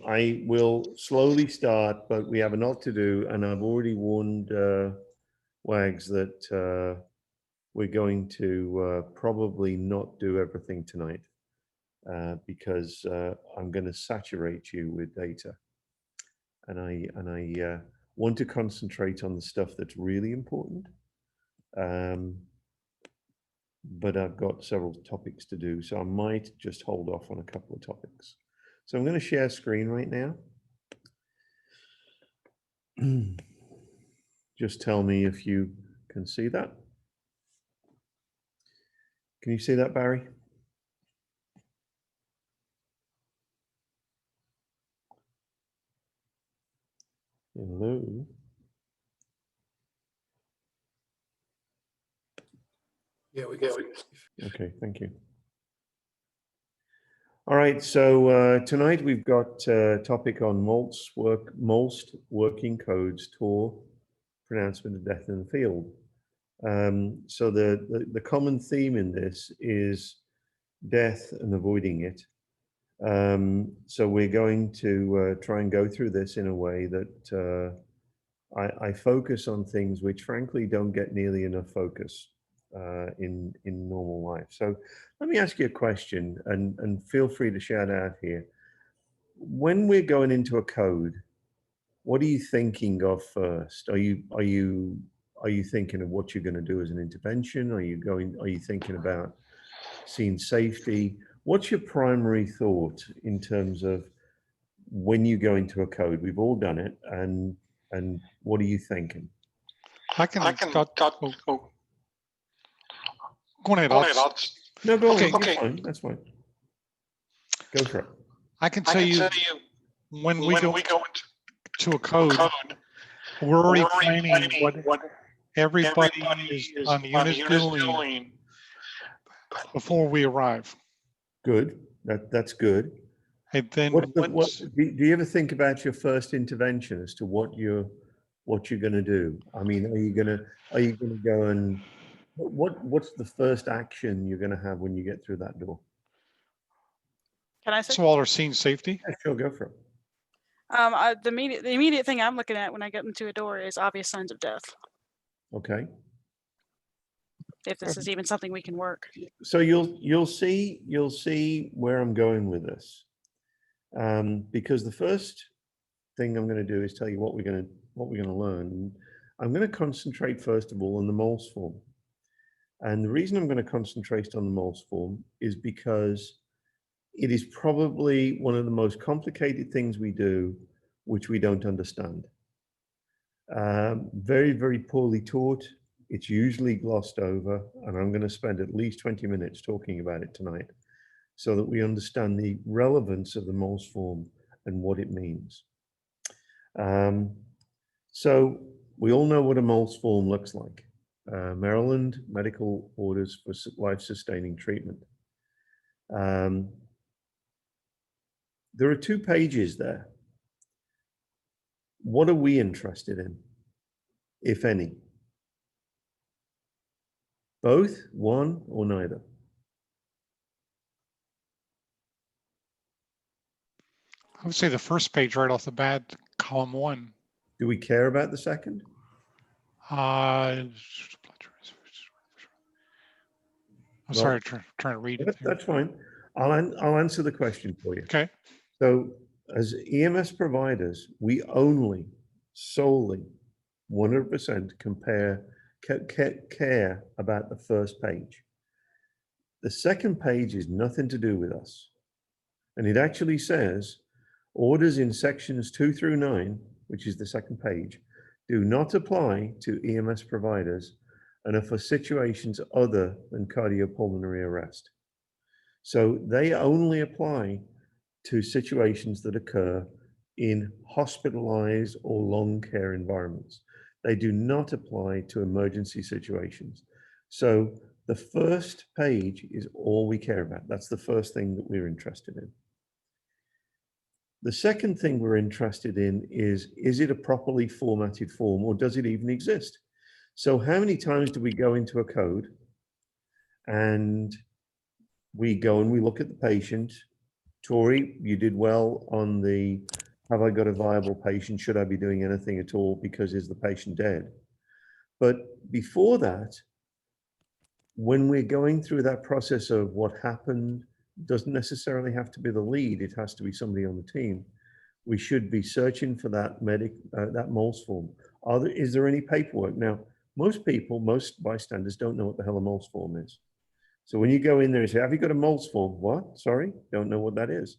I will slowly start, but we have a lot to do, and I've already warned Wags that we're going to probably not do everything tonight because I'm going to saturate you with data, and I want to concentrate on the stuff that's really important. But I've got several topics to do, so I might just hold off on a couple of topics. So I'm going to share screen right now. Just tell me if you can see that. Can you see that, Barry? Hello. Yeah, we can. Okay, thank you. All right, so tonight we've got a topic on MOLST working codes, TOR, pronouncement of death in the field. So the common theme in this is death and avoiding it. So we're going to try and go through this in a way that I focus on things which frankly don't get nearly enough focus in normal life. So let me ask you a question, and feel free to shout out here. When we're going into a code, what are you thinking of first? Are you thinking of what you're going to do as an intervention? Are you thinking about scene safety? What's your primary thought in terms of when you go into a code? We've all done it, and what are you thinking? I can go ahead. No, go Okay. on. Okay. Fine. That's fine. Go for it. I can tell you when we go to a code, we're already planning what everybody is on the unit doing before we arrive. Good. That's good. And then do you ever think about your first intervention as to what you're going to do? I mean, are you going to go and what's the first action you're going to have when you get through that door? Can I say? So all our scene safety? Yeah, sure, go for it. The immediate thing I'm looking at when I get into a door is obvious signs of death. Okay. If this is even something we can work. So you'll see where I'm going with this, because the first thing I'm going to do is tell you what we're going to learn. I'm going to concentrate first of all on the MOLST form, and the reason I'm going to concentrate on the MOLST form is because it is probably one of the most complicated things we do, which we don't understand. Very, very poorly taught. It's usually glossed over, and I'm going to spend at least 20 minutes talking about it tonight so that we understand the relevance of the MOLST form and what it means. So we all know what a MOLST form looks like. Maryland Medical Orders for Life-Sustaining Treatment. There are 2 pages there. What are we interested in, if any? Both, one, or neither? I would say the first page right off the bat, column 1. Do we care about the second? I'm sorry, trying to read it. That's fine. I'll answer the question for you. Okay. So as EMS providers, we solely 100% care about the first page. The second page is nothing to do with us. And it actually says orders in sections 2 through 9, which is the second page, do not apply to EMS providers and are for situations other than cardiopulmonary arrest. So they only apply to situations that occur in hospitalized or long care environments. They do not apply to emergency situations. So the first page is all we care about. That's the first thing that we're interested in. The second thing we're interested in is it a properly formatted form, or does it even exist? So how many times do we go into a code and we go and we look at the patient Tori, you did well on the, have I got a viable patient? Should I be doing anything at all? Because is the patient dead? But before that, when we're going through that process of what happened, doesn't necessarily have to be the lead. It has to be somebody on the team. We should be searching for that that MOLST form. Is there any paperwork? Now, most bystanders don't know what the hell a MOLST form is. So when you go in there and say, have you got a MOLST form? What? Sorry, don't know what that is.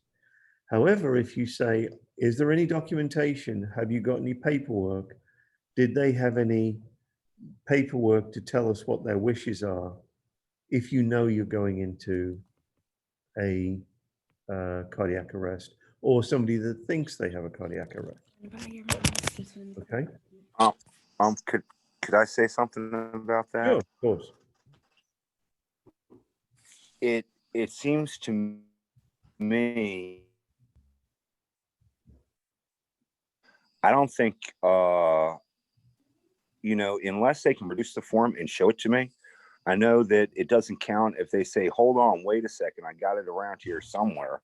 However, if you say, is there any documentation? Have you got any paperwork? Did they have any paperwork to tell us what their wishes are? If you know you're going into a cardiac arrest, or somebody that thinks they have a cardiac arrest. Okay. Could I say something about that? Sure, of course. It seems to me, I don't think you know, unless they can produce the form and show it to me. I know that it doesn't count if they say, hold on, wait a second, I got it around here somewhere.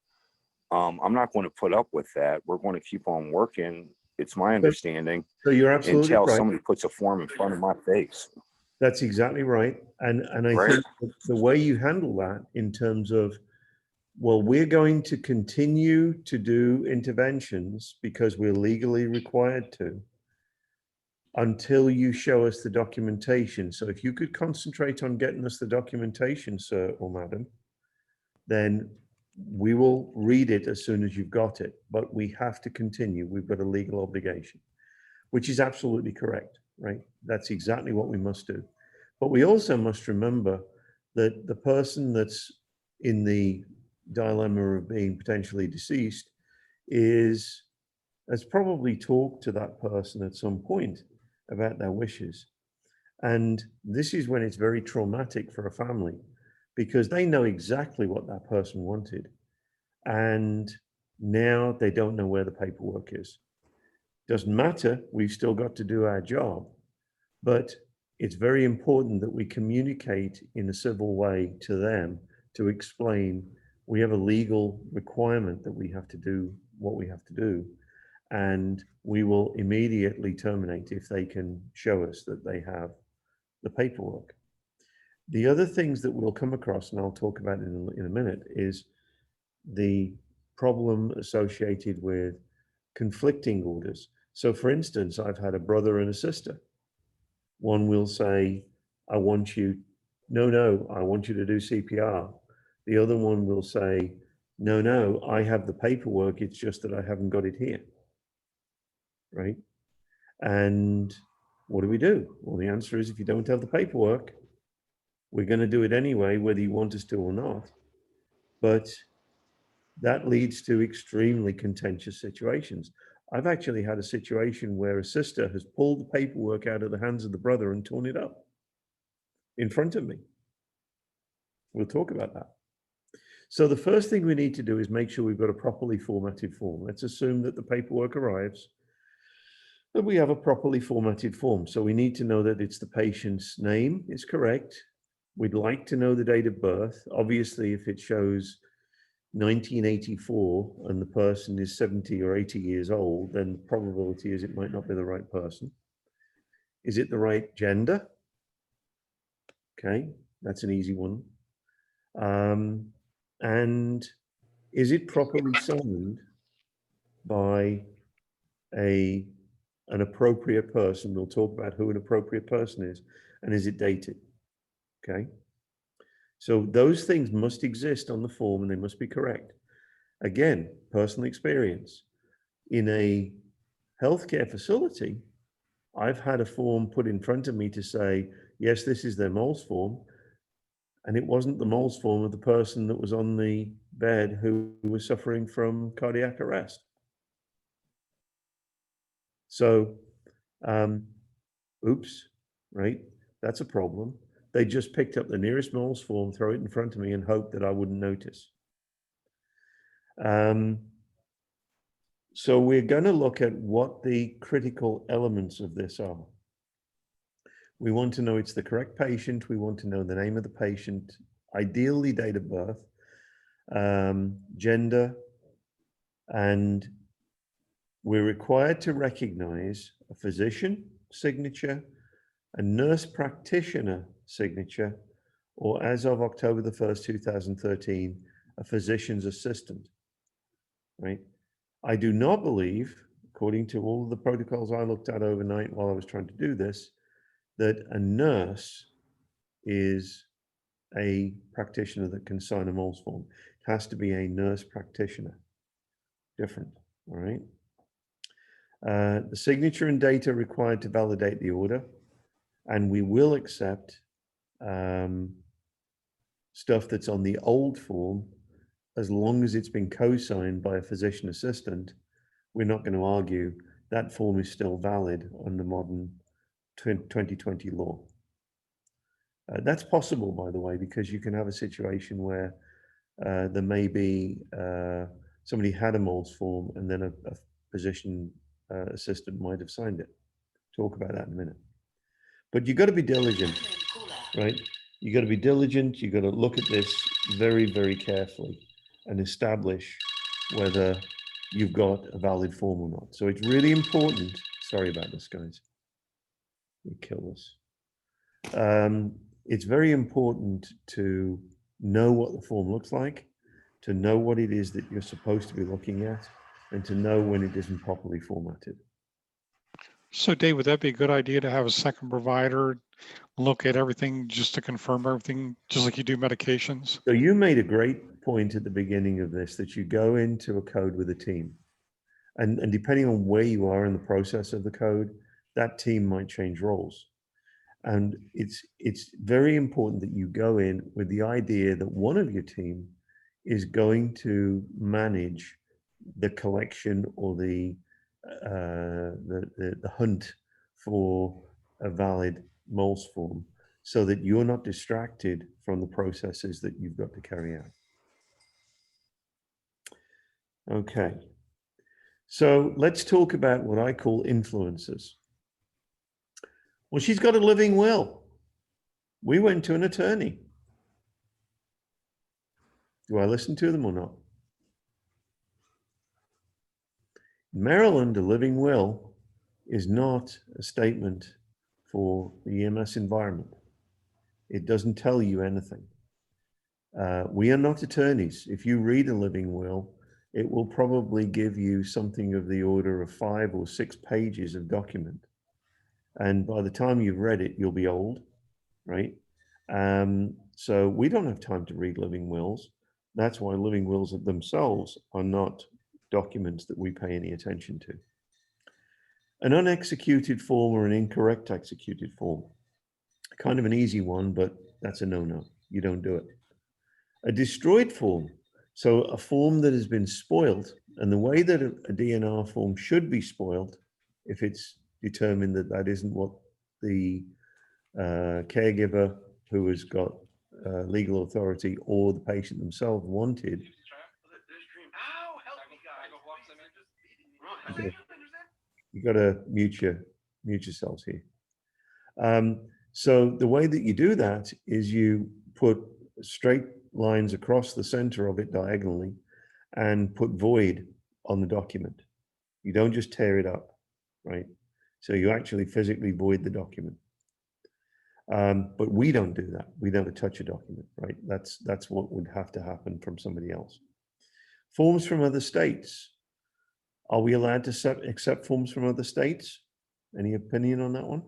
I'm not going to put up with that. We're going to keep on working. It's my understanding. So you're absolutely until right. somebody puts a form in front of my face. That's exactly right. And I Right. think the way you handle that in terms of, well, we're going to continue to do interventions because we're legally required to, until you show us the documentation. So if you could concentrate on getting us the documentation, sir or madam, then we will read it as soon as you've got it, but we have to continue. We've got a legal obligation, which is absolutely correct, right? That's exactly what we must do. But we also must remember that the person that's in the dilemma of being potentially deceased has probably talked to that person at some point about their wishes. And this is when it's very traumatic for a family, because they know exactly what that person wanted. And now they don't know where the paperwork is. Doesn't matter, we've still got to do our job. But it's very important that we communicate in a civil way to them to explain we have a legal requirement that we have to do what we have to do. And we will immediately terminate if they can show us that they have the paperwork. The other things that we'll come across, and I'll talk about it in a minute, is the problem associated with conflicting orders. So for instance, I've had a brother and a sister. One will say, I want you, no, I want you to do CPR. The other one will say, no, I have the paperwork, it's just that I haven't got it here, right? And what do we do? Well, the answer is if you don't have the paperwork, we're going to do it anyway, whether you want us to or not. But that leads to extremely contentious situations. I've actually had a situation where a sister has pulled the paperwork out of the hands of the brother and torn it up in front of me. We'll talk about that. So the first thing we need to do is make sure we've got a properly formatted form. Let's assume that the paperwork arrives, that we have a properly formatted form. So we need to know that it's the patient's name is correct. We'd like to know the date of birth. Obviously, if it shows 1984 and the person is 70 or 80 years old, then the probability is it might not be the right person. Is it the right gender? Okay, that's an easy one. And is it properly signed by an appropriate person? We'll talk about who an appropriate person is, and is it dated? Okay. So those things must exist on the form and they must be correct. Again, personal experience. In a healthcare facility, I've had a form put in front of me to say, yes, this is their MOLST form. And it wasn't the MOLST form of the person that was on the bed who was suffering from cardiac arrest. So, oops, right? That's a problem. They just picked up the nearest MOLST form, throw it in front of me and hope that I wouldn't notice. So we're going to look at what the critical elements of this are. We want to know it's the correct patient. We want to know the name of the patient, ideally date of birth, gender, And we're required to recognize a physician signature, a nurse practitioner signature, or as of October the 1st, 2013, a physician's assistant, right? I do not believe, according to all of the protocols I looked at overnight while I was trying to do this, that a nurse is a practitioner that can sign a MOLST form. It has to be a nurse practitioner. Different, all right? The signature and data required to validate the order, and we will accept stuff that's on the old form as long as it's been co-signed by a physician assistant. We're not going to argue that form is still valid under modern 2020 law. That's possible, by the way, because you can have a situation where there may be somebody had a MOLST form and then a physician assistant might have signed it. Talk about that in a minute. But you've got to be diligent, right? You got to be diligent. You got to look at this very, very carefully and establish whether you've got a valid form or not. So it's really important. Sorry about this, guys. We kill this. It's very important to know what the form looks like, to know what it is that you're supposed to be looking at, and to know when it isn't properly formatted. So Dave, would that be a good idea to have a second provider look at everything just to confirm everything, just like you do medications? So you made a great point at the beginning of this, that you go into a code with a team. And depending on where you are in the process of the code, that team might change roles. And it's very important that you go in with the idea that one of your team is going to manage the collection or the hunt for a valid MOLST form, so that you're not distracted from the processes that you've got to carry out. Okay, so let's talk about what I call influencers. Well, she's got a living will. We went to an attorney. Do I listen to them or not? In Maryland, a living will is not a statement for the EMS environment. It doesn't tell you anything. We are not attorneys. If you read a living will, it will probably give you something of the order of 5 or 6 pages of document. And by the time you've read it, you'll be old, right? So we don't have time to read living wills. That's why living wills themselves are not documents that we pay any attention to. An unexecuted form or an incorrect executed form. Kind of an easy one, but that's a no-no. You don't do it. A destroyed form. So a form that has been spoiled, and the way that a DNR form should be spoiled, if it's determined that that isn't what the caregiver who has got legal authority or the patient themselves wanted. Okay. You got to mute yourselves here. So the way that you do that is you put straight lines across the center of it diagonally and put void on the document. You don't just tear it up, right? So you actually physically void the document. But we don't do that. We never touch a document, right? That's what would have to happen from somebody else. Forms from other states. Are we allowed to accept forms from other states? Any opinion on that one?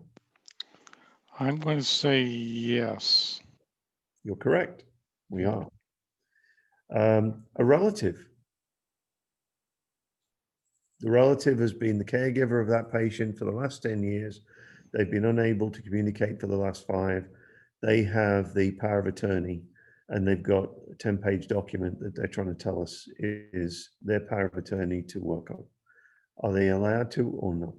I'm going to say yes. You're correct. We are. A relative. The relative has been the caregiver of that patient for the last 10 years. They've been unable to communicate for the last 5. They have the power of attorney, and they've got a 10-page document that they're trying to tell us is their power of attorney to work on. Are they allowed to or not?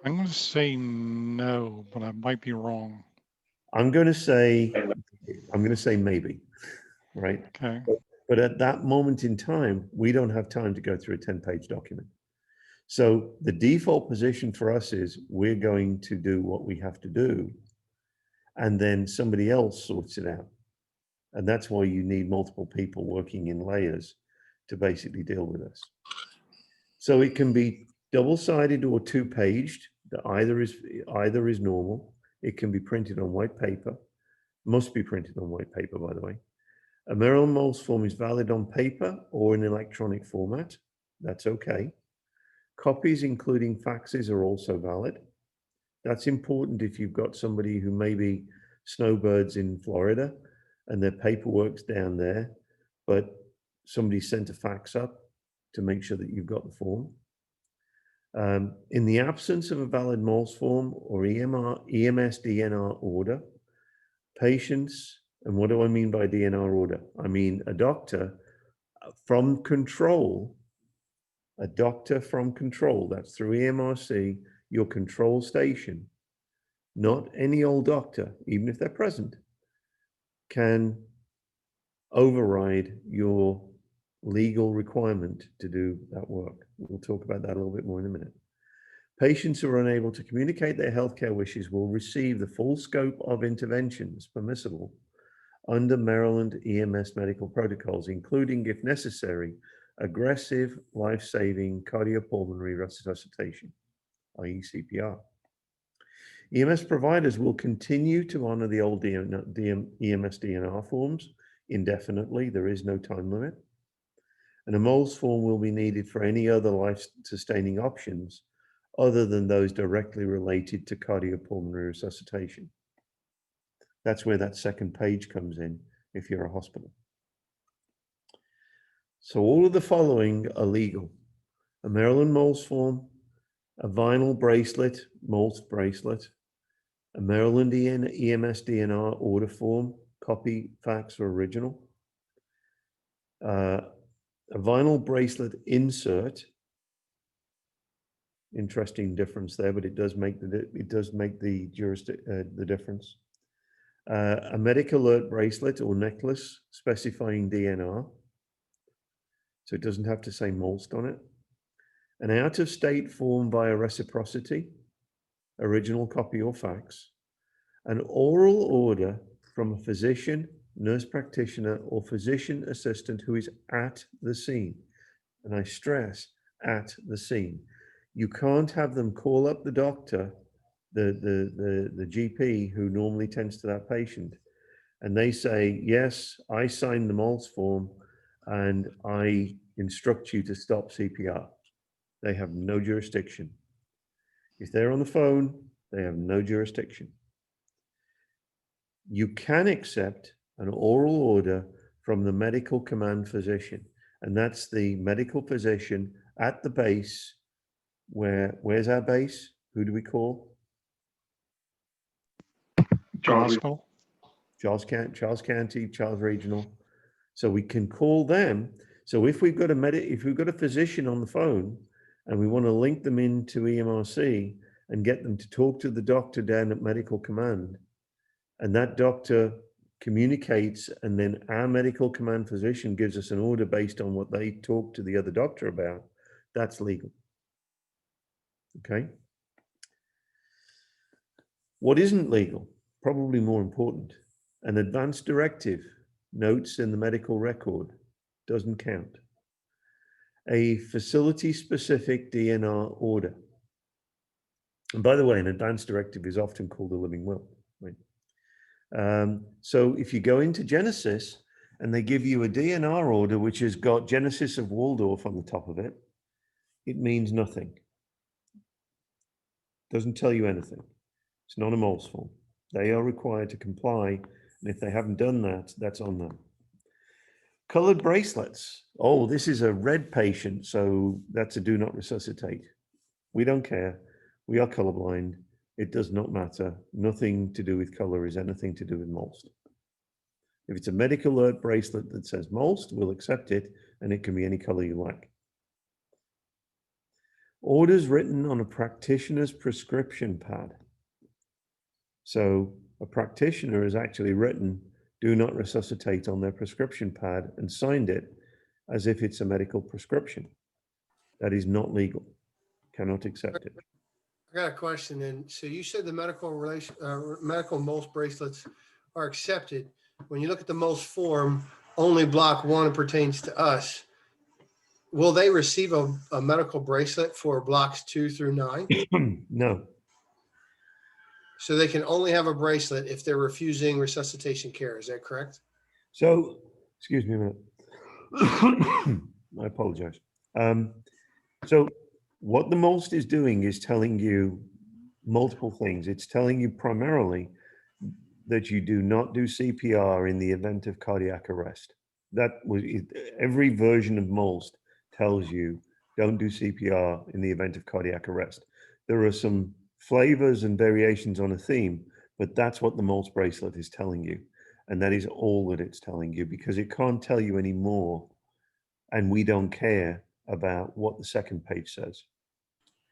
I'm going to say no, but I might be wrong. I'm going to say maybe, right? Okay. But at that moment in time, we don't have time to go through a 10-page document. So the default position for us is we're going to do what we have to do, and then somebody else sorts it out. And that's why you need multiple people working in layers to basically deal with this. So it can be double-sided or two-paged. Either is normal. It can be printed on white paper. Must be printed on white paper, by the way. A Maryland MOLST form is valid on paper or in electronic format. That's okay. Copies, including faxes, are also valid. That's important if you've got somebody who may be snowbirds in Florida and their paperwork's down there, but somebody sent a fax up to make sure that you've got the form. In the absence of a valid MOLST form or EMS DNR order, patients, and what do I mean by DNR order? I mean a doctor from control, that's through EMRC, your control station, not any old doctor, even if they're present, can override your legal requirement to do that work. We'll talk about that a little bit more in a minute. Patients who are unable to communicate their healthcare wishes will receive the full scope of interventions permissible under Maryland EMS medical protocols, including, if necessary, aggressive life-saving cardiopulmonary resuscitation, i.e. CPR. EMS providers will continue to honor the old EMS DNR forms indefinitely. There is no time limit. And a MOLST form will be needed for any other life-sustaining options other than those directly related to cardiopulmonary resuscitation. That's where that second page comes in if you're a hospital. So all of the following are legal. A Maryland MOLST form, a vinyl bracelet, MOLST bracelet, a Maryland EMS DNR order form, copy, fax, or original, a vinyl bracelet insert. Interesting difference there, but it does make the difference. A medical alert bracelet or necklace specifying DNR, so it doesn't have to say MOLST on it. An out-of-state form via reciprocity, original copy or fax. An oral order from a physician, nurse practitioner, or physician assistant who is at the scene. And I stress, at the scene. You can't have them call up the doctor, the GP who normally tends to that patient, and they say, yes, I signed the MOLST form and I instruct you to stop CPR. They have no jurisdiction. If they're on the phone, they have no jurisdiction. You can accept an oral order from the medical command physician, and that's the medical physician at the base. Where's our base? Who do we call? Hospital. Charles County, Charles Regional. So we can call them. So if we've got a physician on the phone and we want to link them into EMRC and get them to talk to the doctor down at medical command, and that doctor communicates, and then our medical command physician gives us an order based on what they talk to the other doctor about, that's legal. Okay. What isn't legal? Probably more important. An advance directive, notes in the medical record, doesn't count. A facility-specific DNR order. And by the way, an advance directive is often called a living will. Right? So if you go into Genesis and they give you a DNR order which has got Genesis of Waldorf on the top of it, it means nothing. Doesn't tell you anything. It's not a MOLST form. They are required to comply, and if they haven't done that, that's on them. Colored bracelets. Oh, this is a red patient, so that's a do not resuscitate. We don't care. We are colorblind. It does not matter. Nothing to do with color is anything to do with MOLST. If it's a medical alert bracelet that says MOLST, we'll accept it, and it can be any color you like. Orders written on a practitioner's prescription pad. So a practitioner has actually written do not resuscitate on their prescription pad and signed it as if it's a medical prescription. That is not legal. Cannot accept it. I got a question then. So you said the medical MOLST bracelets are accepted. When you look at the MOLST form, only block 1 pertains to us. will they receive a medical bracelet for blocks 2 through 9? No. So they can only have a bracelet if they're refusing resuscitation care. Is that correct? So, excuse me a minute. I apologize. So what the MOLST is doing is telling you multiple things. It's telling you primarily that you do not do CPR in the event of cardiac arrest. That was every version of MOLST tells you don't do CPR in the event of cardiac arrest. There are some flavors and variations on a theme, but that's what the MOLST bracelet is telling you. And that is all that it's telling you, because it can't tell you any more. And we don't care about what the second page says.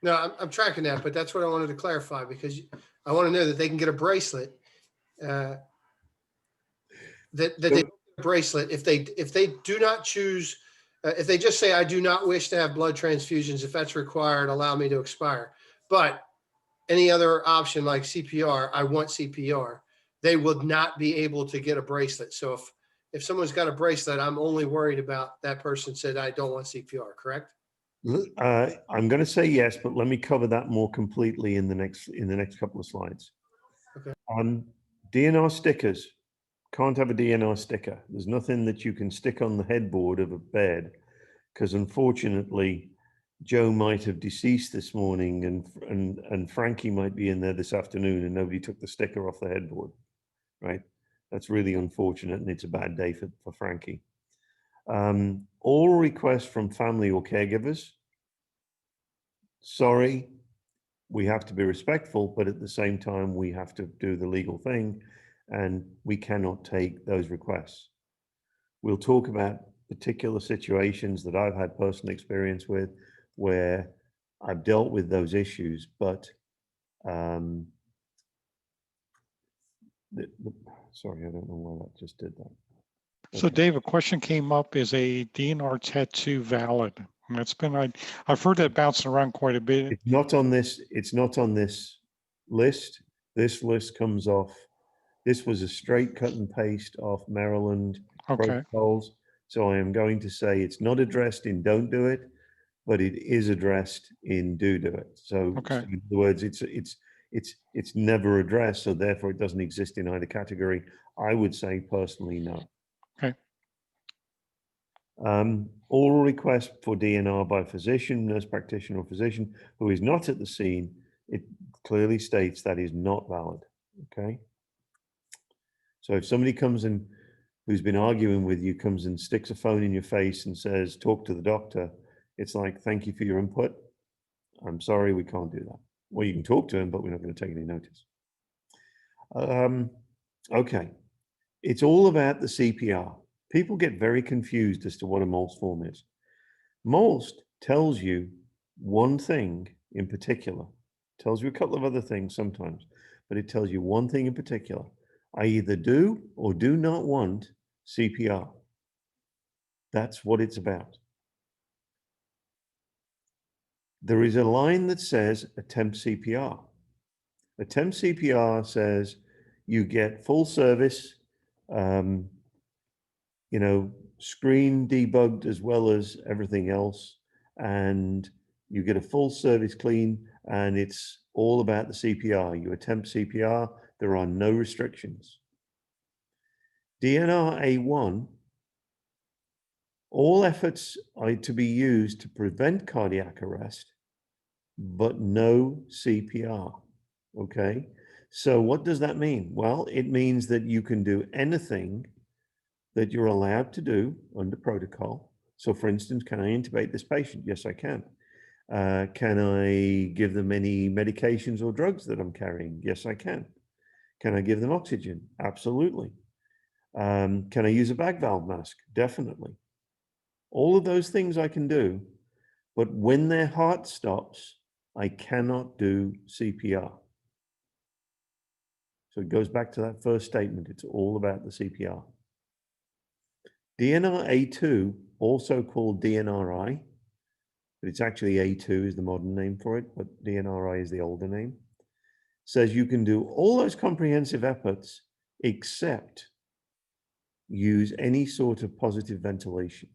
No, I'm tracking that, but that's what I wanted to clarify, because I want to know that they can get a bracelet. That they get a bracelet if they do not choose, if they just say, I do not wish to have blood transfusions, if that's required, allow me to expire. But any other option like CPR, I want CPR, they would not be able to get a bracelet. So if someone's got a bracelet, I'm only worried about that person said, I don't want CPR, correct? I'm going to say yes, but let me cover that more completely in the next couple of slides. Okay. DNR stickers. Can't have a DNR sticker. There's nothing that you can stick on the headboard of a bed, because unfortunately, Joe might have deceased this morning, and Frankie might be in there this afternoon, and nobody took the sticker off the headboard. Right? That's really unfortunate, and it's a bad day for Frankie. All requests from family or caregivers. Sorry, we have to be respectful, but at the same time, we have to do the legal thing, and we cannot take those requests. We'll talk about particular situations that I've had personal experience with where I've dealt with those issues, but sorry, I don't know why that just did that. So Okay. Dave, a question came up, is a DNR tattoo valid? And that's been, I've heard that bouncing around quite a bit. It's not on this list. This list comes off. This was a straight cut and paste off Maryland Okay. protocols. So I am going to say it's not addressed in don't do it, but it is addressed in do it. So, Okay. in other words, it's never addressed. So therefore it doesn't exist in either category. I would say personally, no. Okay. Oral request for DNR by physician, nurse practitioner, or physician who is not at the scene, it clearly states that is not valid. Okay. So if somebody comes in who's been arguing with you, comes and sticks a phone in your face and says, talk to the doctor, it's like, thank you for your input. I'm sorry, we can't do that. Well, you can talk to him, but we're not going to take any notice. Okay. It's all about the CPR. People get very confused as to what a MOLST form is. MOLST tells you one thing in particular, tells you a couple of other things sometimes, but it tells you one thing in particular. I either do or do not want CPR. That's what it's about. There is a line that says attempt CPR. Attempt CPR says you get full service, screen debugged as well as everything else, and you get a full service clean, and it's all about the CPR. You attempt CPR, there are no restrictions. DNR A1, all efforts are to be used to prevent cardiac arrest, but no CPR, okay? So what does that mean? Well, it means that you can do anything that you're allowed to do under protocol. So for instance, can I intubate this patient? Yes, I can. Can I give them any medications or drugs that I'm carrying? Yes, I can. Can I give them oxygen? Absolutely. Can I use a bag valve mask? Definitely. All of those things I can do, but when their heart stops, I cannot do CPR. So it goes back to that first statement. It's all about the CPR. DNR A2, also called DNRI, but it's actually A2 is the modern name for it, but DNRI is the older name, says you can do all those comprehensive efforts except use any sort of positive ventilation.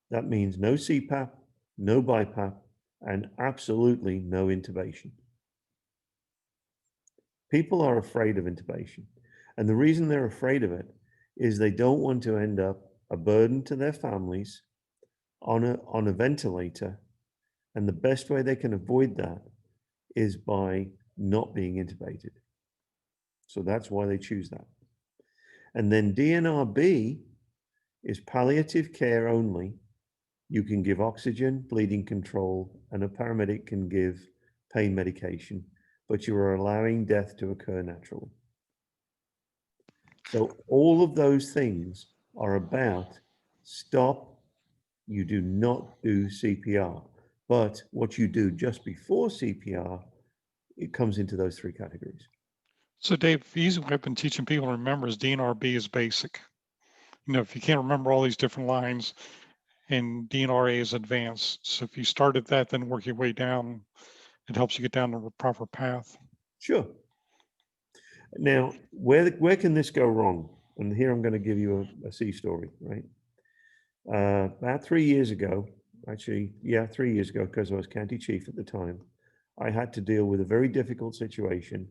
That means no CPAP, no BiPAP, and absolutely no intubation. People are afraid of intubation. And the reason they're afraid of it is they don't want to end up a burden to their families on a ventilator. And the best way they can avoid that is by not being intubated. So that's why they choose that. And then DNRB is palliative care only. You can give oxygen, bleeding control, and a paramedic can give pain medication, but you are allowing death to occur naturally. So all of those things are about stop, you do not do CPR. But what you do just before CPR, it comes into those three categories. So Dave, the easy way I've been teaching people to remember is DNRB is basic. You know, if you can't remember all these different lines, and DNRA is advanced. So if you start at that, then work your way down, it helps you get down the proper path. Sure. Now, where can this go wrong? And here I'm going to give you a C story, right? About 3 years ago, actually, yeah, 3 years ago, because I was county chief at the time, I had to deal with a very difficult situation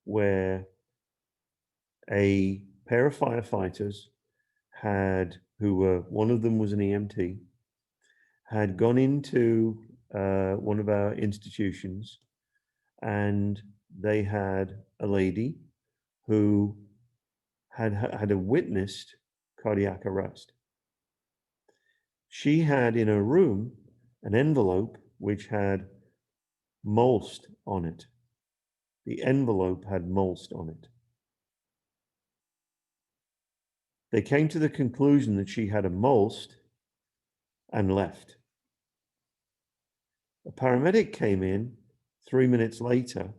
where a pair of firefighters one of them was an EMT, had gone into one of our institutions, and they had a lady who had witnessed cardiac arrest. She had in her room an envelope which had MOLST on it. The envelope had MOLST on it. They came to the conclusion that she had a MOLST and left. A paramedic came in 3 minutes later,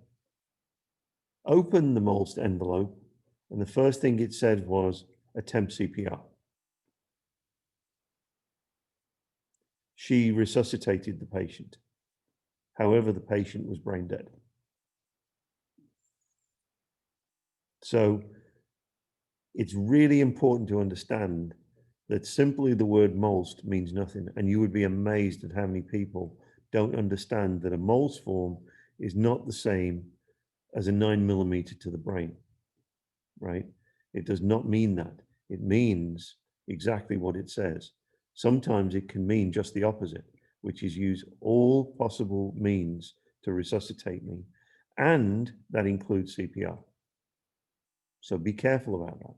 opened the MOLST envelope, and the first thing it said was attempt CPR. She resuscitated the patient. However, the patient was brain dead. So it's really important to understand that simply the word MOLST means nothing. And you would be amazed at how many people don't understand that a MOLST form is not the same as a 9mm to the brain, right? It does not mean that. It means exactly what it says. Sometimes it can mean just the opposite, which is use all possible means to resuscitate me. And that includes CPR. So be careful about that.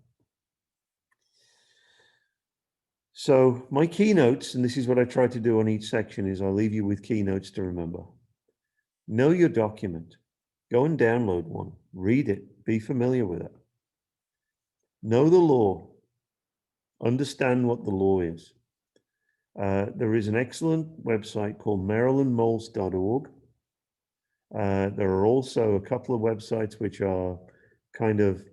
So my keynotes, and this is what I try to do on each section, is I'll leave you with keynotes to remember. Know your document. Go and download one. Read it. Be familiar with it. Know the law. Understand what the law is. There is an excellent website called marylandmolst.org. There are also a couple of websites which are kind of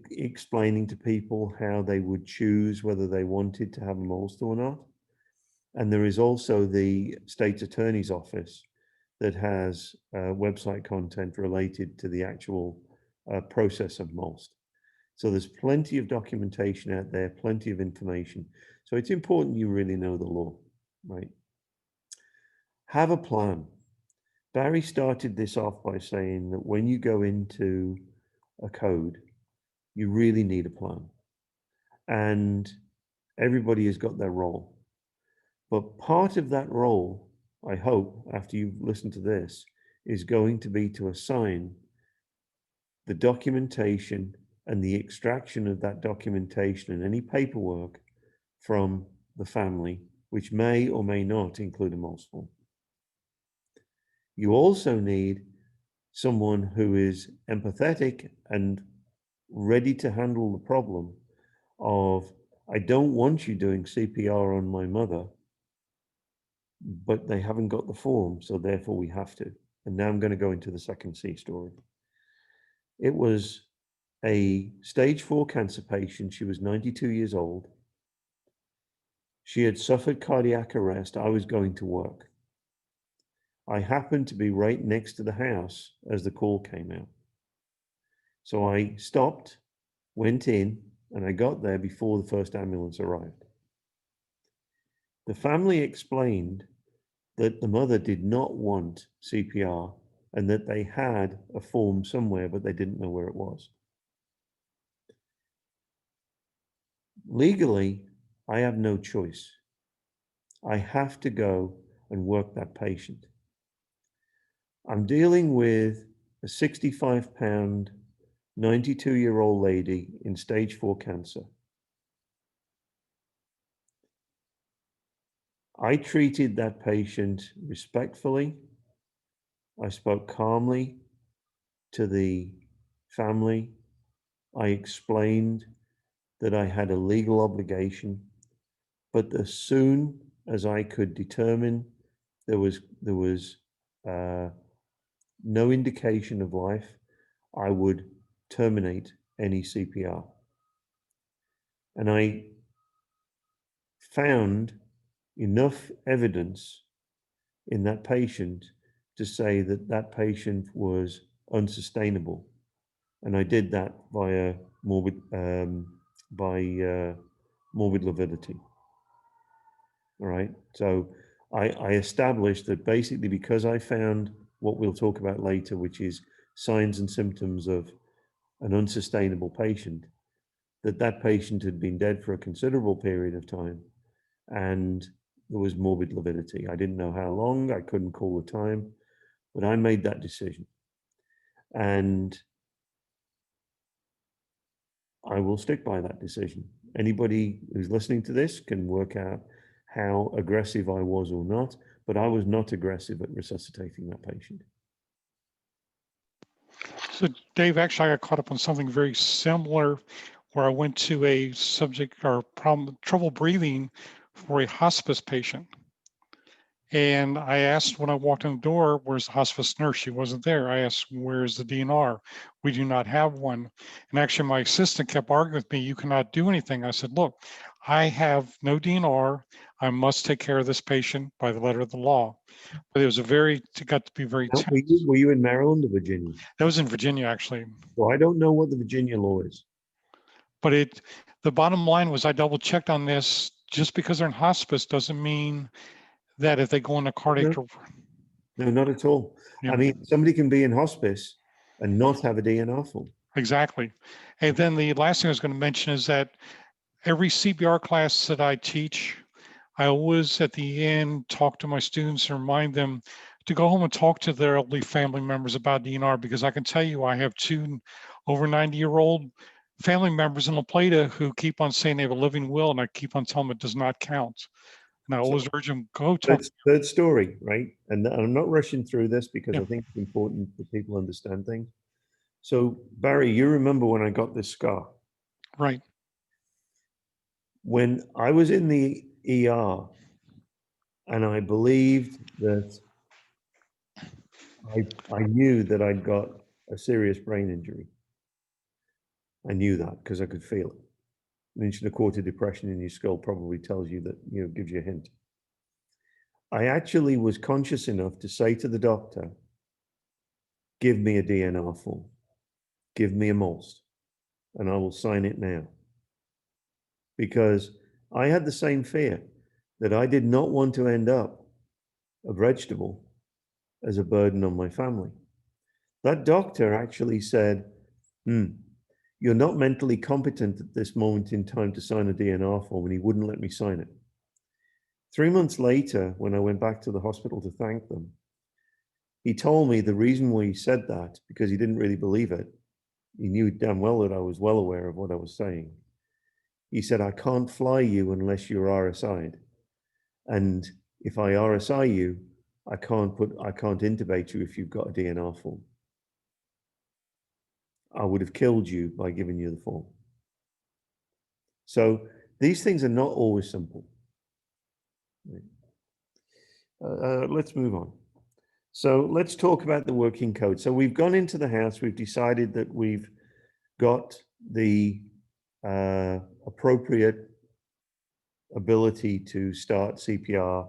explaining to people how they would choose whether they wanted to have a MOLST or not. And there is also the state attorney's office that has website content related to the actual process of MOLST. So there's plenty of documentation out there, plenty of information. So it's important you really know the law, right? Have a plan. Barry started this off by saying that when you go into a code, you really need a plan. And everybody has got their role. But part of that role, I hope, after you've listened to this, is going to be to assign the documentation and the extraction of that documentation and any paperwork from the family, which may or may not include a MOLST form. You also need someone who is empathetic and ready to handle the problem of, I don't want you doing CPR on my mother, but they haven't got the form, so therefore we have to. And now I'm going to go into the second C story. It was a stage 4 cancer patient. She was 92 years old. She had suffered cardiac arrest. I was going to work. I happened to be right next to the house as the call came out. So I stopped, went in, and I got there before the first ambulance arrived. The family explained that the mother did not want CPR and that they had a form somewhere, but they didn't know where it was. Legally, I have no choice. I have to go and work that patient. I'm dealing with a 65-pound, 92-year-old lady in stage 4 cancer. I treated that patient respectfully. I spoke calmly to the family. I explained that I had a legal obligation, but as soon as I could determine there was no indication of life, I would terminate any CPR. And I found enough evidence in that patient to say that that patient was unsustainable. And I did that via morbid lividity. All right. So I established that basically because I found what we'll talk about later, which is signs and symptoms of an unsustainable patient, that patient had been dead for a considerable period of time and there was morbid lividity. I didn't know how long, I couldn't call the time, but I made that decision. And I will stick by that decision. Anybody who's listening to this can work out how aggressive I was or not, but I was not aggressive at resuscitating that patient. So Dave, actually, I got caught up on something very similar where I went to a subject or trouble breathing for a hospice patient. And I asked when I walked in the door, where's the hospice nurse? She wasn't there. I asked, where's the DNR? We do not have one. And actually my assistant kept arguing with me, you cannot do anything. I said, look, I have no DNR. I must take care of this patient by the letter of the law. But it was it got to be very Now, tense. were you in Maryland or Virginia? That was in Virginia, actually. Well, I don't know what the Virginia law is. But the bottom line was I double checked on this. Just because they're in hospice doesn't mean that if they go into cardiac, No, not at all. Yeah. I mean, somebody can be in hospice and not have a DNR form. Exactly. And then the last thing I was going to mention is that every CPR class that I teach, I always at the end talk to my students and remind them to go home and talk to their elderly family members about DNR, because I can tell you I have 2 over 90-year-old family members in La Plata who keep on saying they have a living will, and I keep on telling them it does not count. And I always urge them, go talk. Third story, right? And I'm not rushing through this because Yeah. I think it's important that people understand things. So Barry, you remember when I got this scar? Right. When I was in the ER and I believed that I knew that I'd got a serious brain injury. I knew that because I could feel it. Mention a quarter depression in your skull probably tells you that, gives you a hint. I actually was conscious enough to say to the doctor, give me a DNR form, give me a MOLST, and I will sign it now. Because I had the same fear that I did not want to end up a vegetable as a burden on my family. That doctor actually said, you're not mentally competent at this moment in time to sign a DNR form, and he wouldn't let me sign it. 3 months later, when I went back to the hospital to thank them, he told me the reason why he said that, because he didn't really believe it. He knew damn well that I was well aware of what I was saying. He said, I can't fly you unless you're RSI'd. And if I RSI you, I can't intubate you if you've got a DNR form. I would have killed you by giving you the form. So these things are not always simple. Let's move on. So let's talk about the working code. So we've gone into the house, we've decided that we've got the appropriate ability to start CPR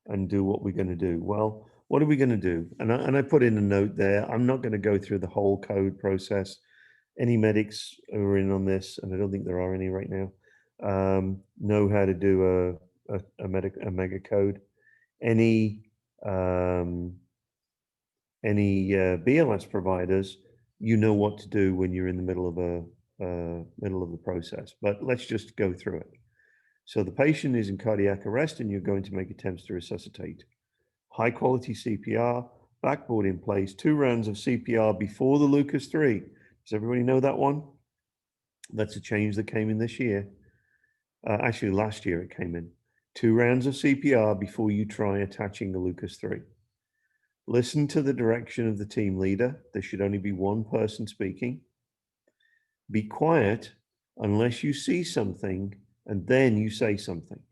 and do what we're going to do. Well, what are we going to do? And I put in a note there. I'm not going to go through the whole code process. Any medics who are in on this, and I don't think there are any right now, know how to do a mega code. Any BLS providers, you know what to do when you're in the middle of the process. But let's just go through it. So the patient is in cardiac arrest, and you're going to make attempts to resuscitate. High quality CPR, backboard in place, 2 rounds of CPR before the Lucas 3. Does everybody know that one? That's a change that came in this year. Actually, last year it came in. 2 rounds of CPR before you try attaching the Lucas 3. Listen to the direction of the team leader. There should only be 1 person speaking. Be quiet unless you see something, and then you say something.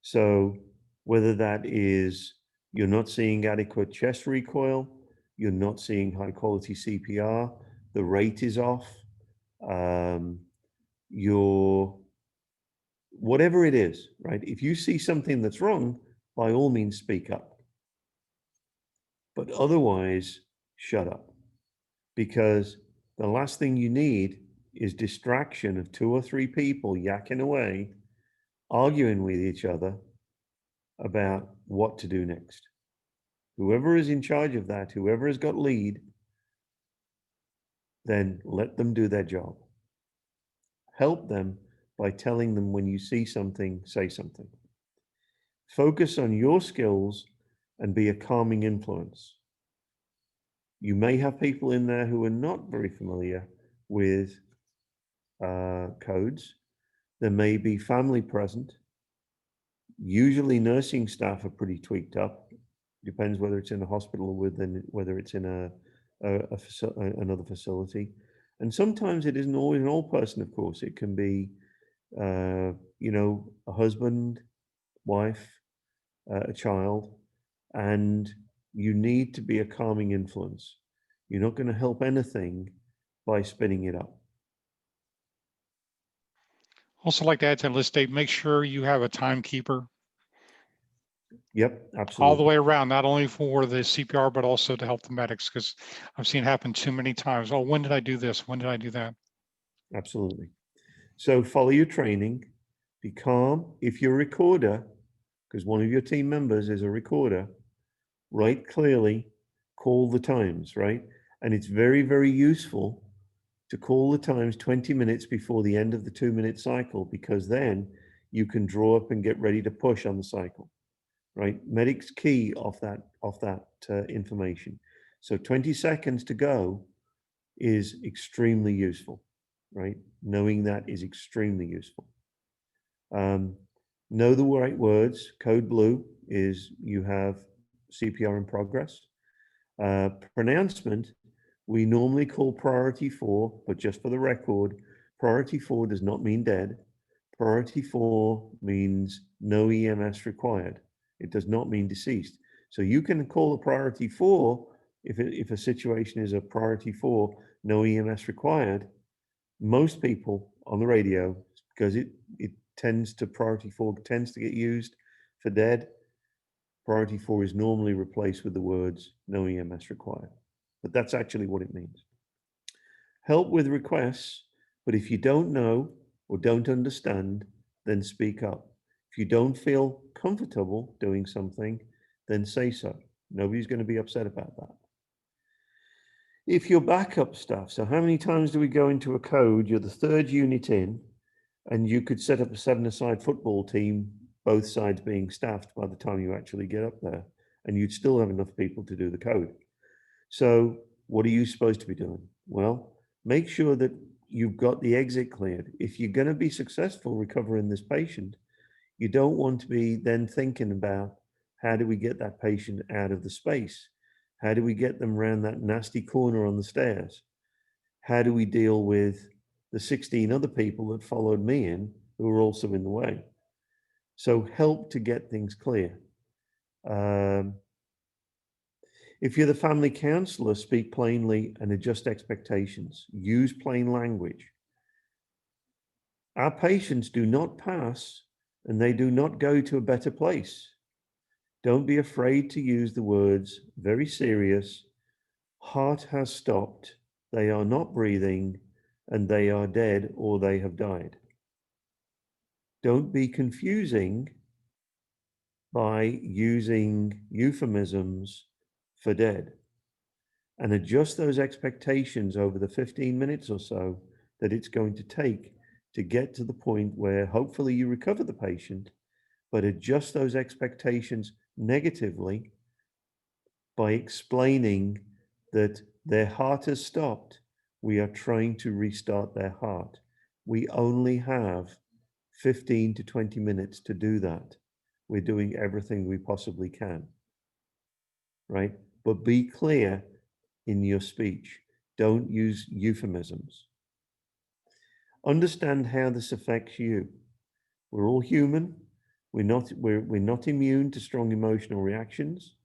So whether that is you're not seeing adequate chest recoil, you're not seeing high quality CPR, the rate is off, you're whatever it is, right? If you see something that's wrong, by all means speak up. But otherwise, shut up. Because the last thing you need is distraction of 2 or 3 people yakking away, arguing with each other about what to do next. Whoever is in charge of that, whoever has got lead, then let them do their job. Help them by telling them when you see something, say something. Focus on your skills and be a calming influence. You may have people in there who are not very familiar with codes. There may be family present. Usually nursing staff are pretty tweaked up. Depends whether it's in a hospital or whether it's in another facility. And sometimes it isn't always an old person, of course. It can be, a husband, wife, a child, and you need to be a calming influence. You're not going to help anything by spinning it up. Also like to add to the list, Dave, make sure you have a timekeeper Yep, all absolutely. the way around, not only for the CPR, but also to help the medics, because I've seen it happen too many times. Oh, when did I do this? When did I do that? Absolutely. So follow your training, be calm. If you're a recorder, because one of your team members is a recorder, write clearly, call the times, right? And it's very, very useful to call the times 20 minutes before the end of the 2-minute cycle, because then you can draw up and get ready to push on the cycle, right? Medics key off that information. So 20 seconds to go is extremely useful, right? Knowing that is extremely useful. Know the right words. Code blue is you have CPR in progress. Pronouncement, we normally call priority 4, but just for the record, priority 4 does not mean dead. Priority 4 means no EMS required. It does not mean deceased. So you can call a priority 4 if a situation is a priority 4, no EMS required. Most people on the radio, because priority 4 tends to get used for dead. Priority 4 is normally replaced with the words no EMS required, but that's actually what it means. Help with requests, but if you don't know or don't understand, then speak up. If you don't feel comfortable doing something, then say so. Nobody's going to be upset about that. If your backup staff, so how many times do we go into a code, you're the 3rd unit in, and you could set up a 7-a-side football team, both sides being staffed by the time you actually get up there, and you'd still have enough people to do the code. So what are you supposed to be doing? Well, make sure that you've got the exit cleared. If you're going to be successful recovering this patient, you don't want to be then thinking about how do we get that patient out of the space? How do we get them around that nasty corner on the stairs? How do we deal with the 16 other people that followed me in who were also in the way? So help to get things clear. If you're the family counselor, speak plainly and adjust expectations. Use plain language. Our patients do not pass and they do not go to a better place. Don't be afraid to use the words very serious, heart has stopped, they are not breathing, and they are dead or they have died. Don't be confusing by using euphemisms for dead, and adjust those expectations over the 15 minutes or so that it's going to take to get to the point where hopefully you recover the patient, but adjust those expectations negatively by explaining that their heart has stopped. We are trying to restart their heart. We only have 15 to 20 minutes to do that. We're doing everything we possibly can, right? But be clear in your speech. Don't use euphemisms. Understand how this affects you. We're all human. We're not immune to strong emotional reactions,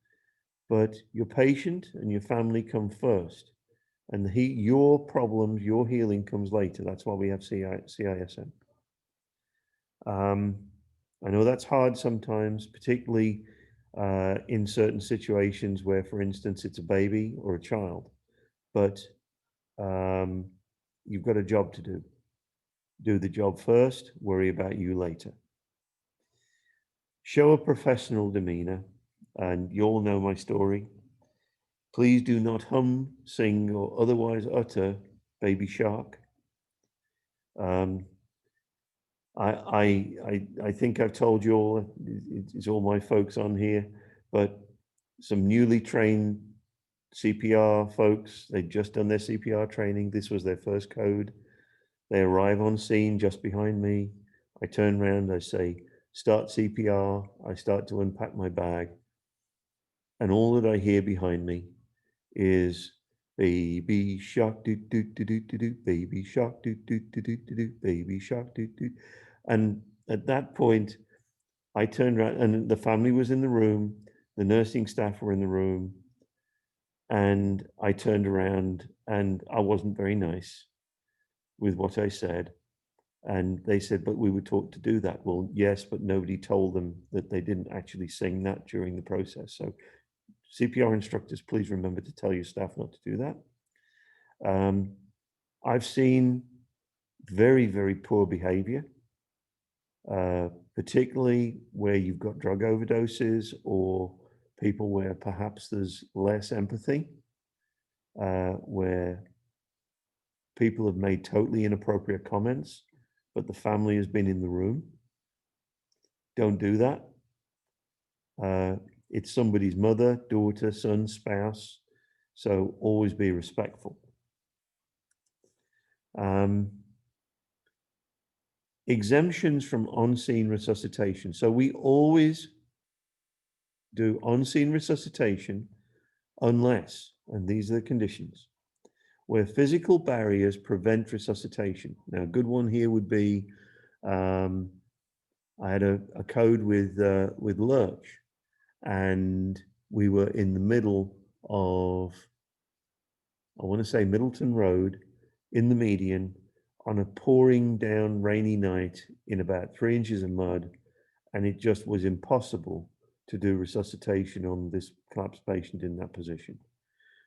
but your patient and your family come first. And your problems, your healing comes later. That's why we have CISM. I know that's hard sometimes, particularly in certain situations where, for instance, it's a baby or a child, but you've got a job to do. Do the job first, worry about you later. Show a professional demeanor, and you all know my story. Please do not hum, sing, or otherwise utter Baby Shark. I think I've told you all, it's all my folks on here, but some newly trained CPR folks, they'd just done their CPR training. This was their first code. They arrive on scene just behind me. I turn around, I say, start CPR. I start to unpack my bag. And all that I hear behind me is baby shark, do, do, do, do, do, do, baby shark, do, do, do, do, do, do, baby shark, do, do. And at that point, I turned around and the family was in the room. The nursing staff were in the room. And I turned around and I wasn't very nice with what I said. And they said, but we were taught to do that. Well, yes, but nobody told them that they didn't actually sing that during the process. So CPR instructors, please remember to tell your staff not to do that. I've seen very, very poor behavior, particularly where you've got drug overdoses or people where perhaps there's less empathy, where people have made totally inappropriate comments, but the family has been in the room. Don't do that. It's somebody's mother, daughter, son, spouse. So always be respectful. Exemptions from on-scene resuscitation. So we always do on-scene resuscitation unless, and these are the conditions, where physical barriers prevent resuscitation. Now, a good one here would be, I had a code with Lurch, and we were in the middle of, I want to say Middleton Road, in the median, on a pouring down rainy night in about 3 inches of mud, and it just was impossible to do resuscitation on this collapsed patient in that position.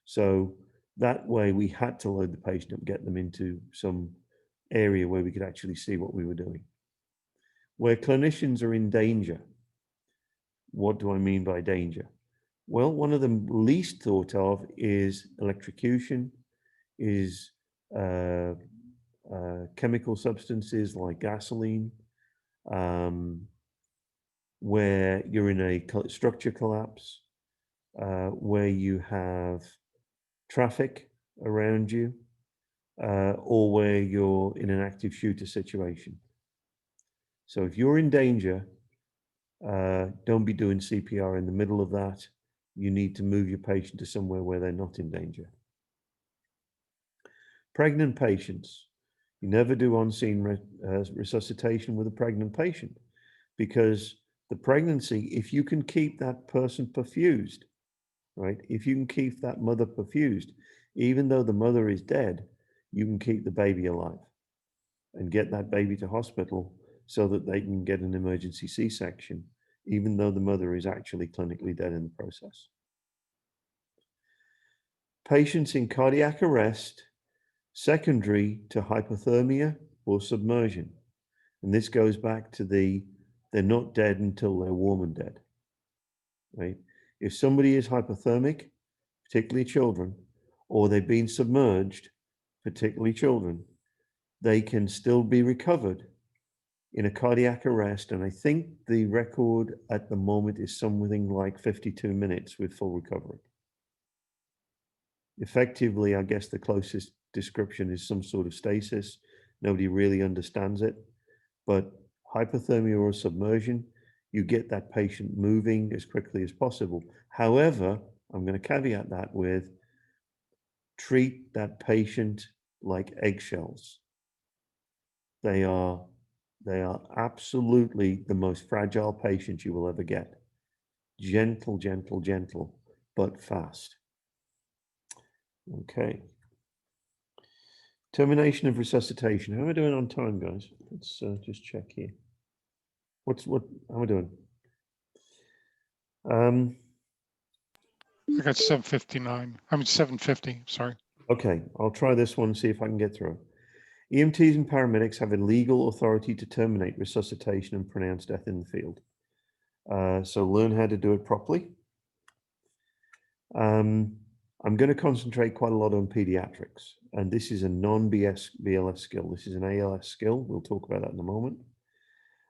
So that way we had to load the patient up, get them into some area where we could actually see what we were doing. Where clinicians are in danger, what do I mean by danger? Well, one of the least thought of is electrocution, is chemical substances like gasoline, where you're in a structure collapse, where you have traffic around you, or where you're in an active shooter situation. So if you're in danger, don't be doing CPR in the middle of that. You need to move your patient to somewhere where they're not in danger. Pregnant patients. You never do on-scene resuscitation with a pregnant patient, because the pregnancy, if you can keep that person perfused, right? If you can keep that mother perfused, even though the mother is dead, you can keep the baby alive and get that baby to hospital so that they can get an emergency C-section, even though the mother is actually clinically dead in the process. Patients in cardiac arrest, secondary to hypothermia or submersion. And this goes back to they're not dead until they're warm and dead. right? If somebody is hypothermic, particularly children, or they've been submerged, particularly children, they can still be recovered in a cardiac arrest. And I think the record at the moment is something like 52 minutes with full recovery. Effectively, I guess the closest description is some sort of stasis. Nobody really understands it, but hypothermia or submersion, you get that patient moving as quickly as possible. However, I'm going to caveat that with treat that patient like eggshells. They are absolutely the most fragile patients you will ever get. Gentle, gentle, gentle, but fast. Okay. Termination of resuscitation. How am I doing on time, guys? Let's just check here. How am I doing? I got 7:59. I mean 7:50. Sorry. Okay, I'll try this one, see if I can get through. EMTs and paramedics have a legal authority to terminate resuscitation and pronounce death in the field. So learn how to do it properly. I'm going to concentrate quite a lot on pediatrics, and this is a non-BLS skill. This is an ALS skill. We'll talk about that in a moment.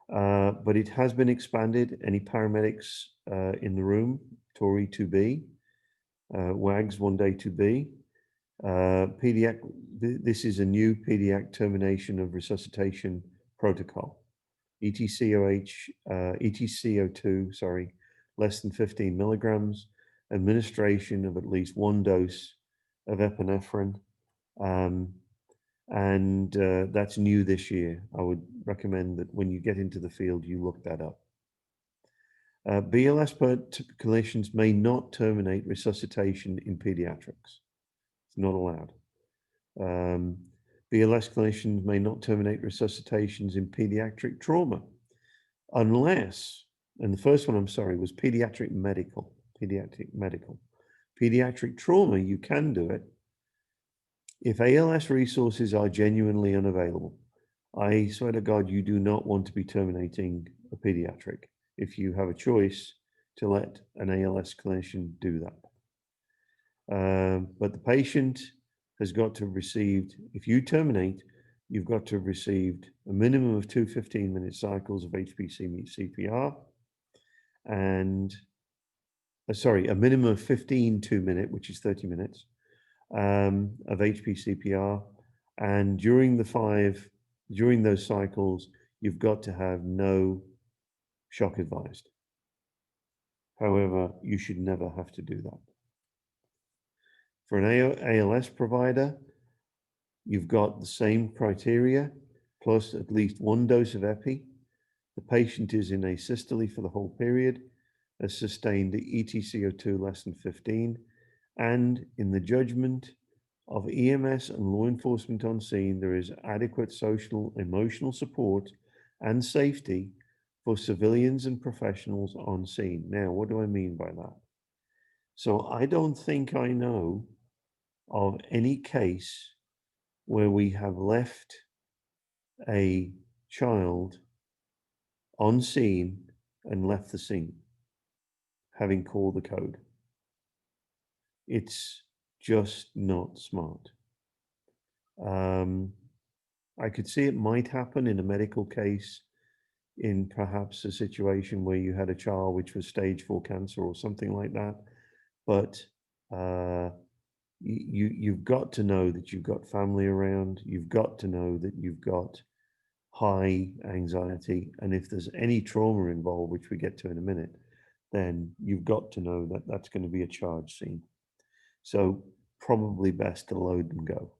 But it has been expanded. Any paramedics in the room, TOR 2B, WAGs 1day 2B. This is a new pediatric termination of resuscitation protocol. ETCO2, sorry, less than 15 milligrams, administration of at least one dose of epinephrine. That's new this year. I would recommend that when you get into the field, you look that up. BLS clinicians may not terminate resuscitation in pediatrics. It's not allowed. BLS clinicians may not terminate resuscitations in pediatric trauma unless, and the first one, I'm sorry, was pediatric medical. Pediatric trauma, you can do it if ALS resources are genuinely unavailable. I swear to God, you do not want to be terminating a pediatric if you have a choice to let an ALS clinician do that. But the patient has got to have received, if you terminate, you've got to have received a minimum of 2 15-minute cycles of HPC CPR and, a minimum of 15 2-minute, which is 30 minutes, of HPCPR. And during those cycles, you've got to have no shock advised. However, you should never have to do that. For an ALS provider, you've got the same criteria, plus at least one dose of epi. The patient is in asystole for the whole period, has sustained ETCO2 less than 15, and in the judgment of EMS and law enforcement on scene, there is adequate social, emotional support and safety for civilians and professionals on scene. Now, what do I mean by that? So I don't think I know of any case where we have left a child on scene and left the scene, having called the code. It's just not smart. I could see it might happen in a medical case, in perhaps a situation where you had a child which was stage 4 cancer or something like that. But you've got to know that you've got family around. You've got to know that you've got high anxiety. And if there's any trauma involved, which we get to in a minute, then you've got to know that that's going to be a charge scene. So probably best to load and go.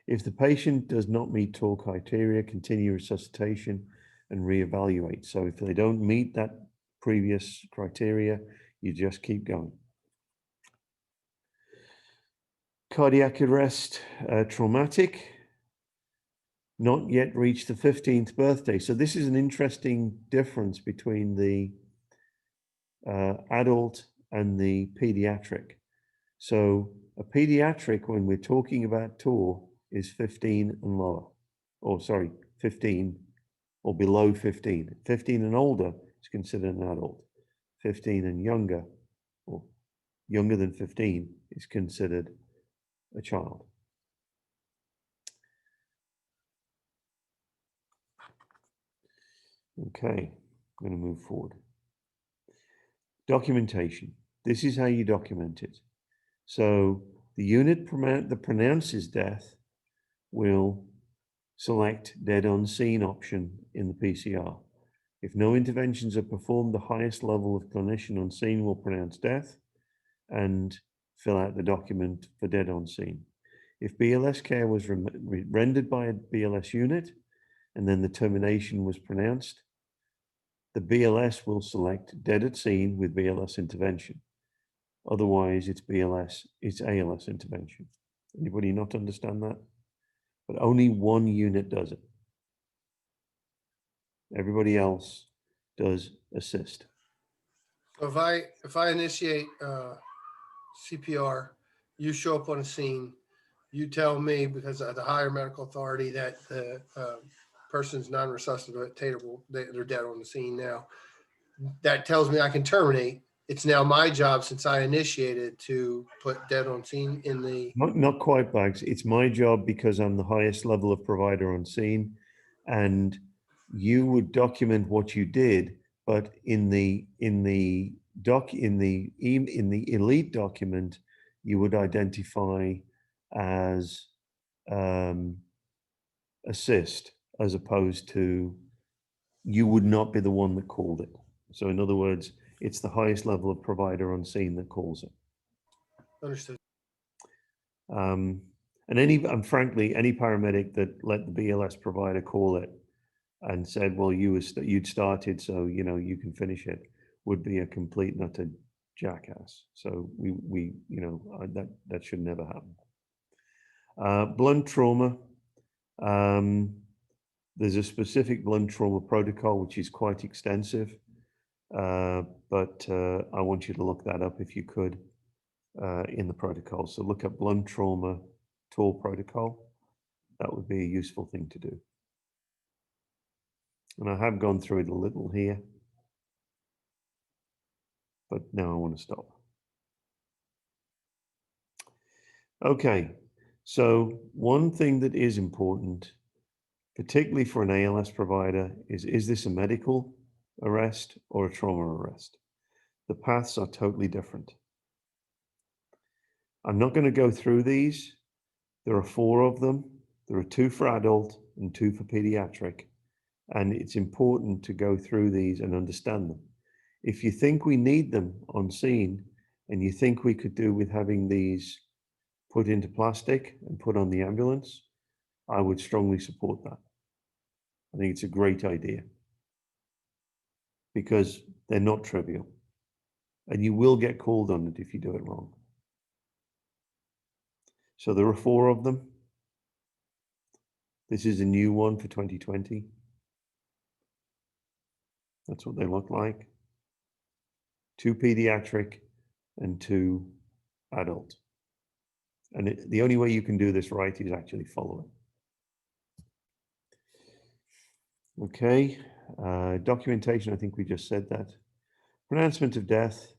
If the patient does not meet TOR criteria, continue resuscitation and reevaluate. So if they don't meet that previous criteria, you just keep going. Cardiac arrest, traumatic, not yet reached the 15th birthday. So this is an interesting difference between the adult and the pediatric. So a pediatric, when we're talking about TOR, is 15 and lower, or sorry, 15 or below 15. 15 and older is considered an adult. 15 and younger, or younger than 15, is considered a child. Okay, I'm going to move forward. Documentation. This is how you document it. So the unit that pronounces death will select dead on scene option in the PCR. If no interventions are performed, the highest level of clinician on scene will pronounce death and fill out the document for dead on scene. If BLS care was rendered by a BLS unit and then the termination was pronounced, the BLS will select dead at scene with BLS intervention. Otherwise, it's ALS intervention. Anybody not understand that? But only one unit does it. Everybody else does assist. So if I initiate CPR, you show up on a scene, you tell me, because of the higher medical authority, that the person's non-resuscitatable, they're dead on the scene now. That tells me I can terminate. It's now my job, since I initiated, to put dead on scene in the. Not quite, Bags. It's my job because I'm the highest level of provider on scene, and you would document what you did, but in the elite document, you would identify as assist, as opposed to, you would not be the one that called it. So in other words, it's the highest level of provider on scene that calls it. Understood. And frankly, any paramedic that let the BLS provider call it and said, well, you'd started, so you can finish it, would be a complete and utter jackass. So that should never happen. Blunt trauma. There's a specific blunt trauma protocol which is quite extensive, but I want you to look that up if you could in the protocol. So look up blunt trauma TOR protocol. That would be a useful thing to do. And I have gone through it a little here, but now I want to stop. Okay, so one thing that is important, particularly for an ALS provider, is this a medical arrest or a trauma arrest? The paths are totally different. I'm not going to go through these. There are 4 of them. There are 2 for adult and 2 for pediatric. And it's important to go through these and understand them. If you think we need them on scene, and you think we could do with having these put into plastic and put on the ambulance, I would strongly support that. I think it's a great idea, because they're not trivial, and you will get called on it if you do it wrong. So there are 4 of them. This is a new one for 2020. That's what they look like. 2 pediatric and 2 adult. And the only way you can do this right is actually follow it. Okay, documentation, I think we just said that. Pronouncement of death.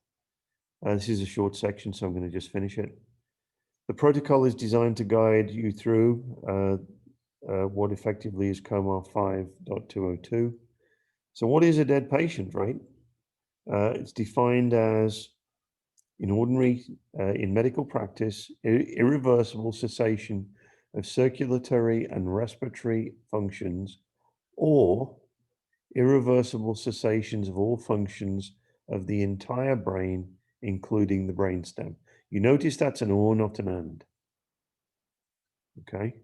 This is a short section, so I'm going to just finish it. The protocol is designed to guide you through what effectively is COMAR 5.202. So what is a dead patient, right? It's defined as, in medical practice, irreversible cessation of circulatory and respiratory functions, or irreversible cessations of all functions of the entire brain, including the brainstem. You notice that's an or, not an and. Okay.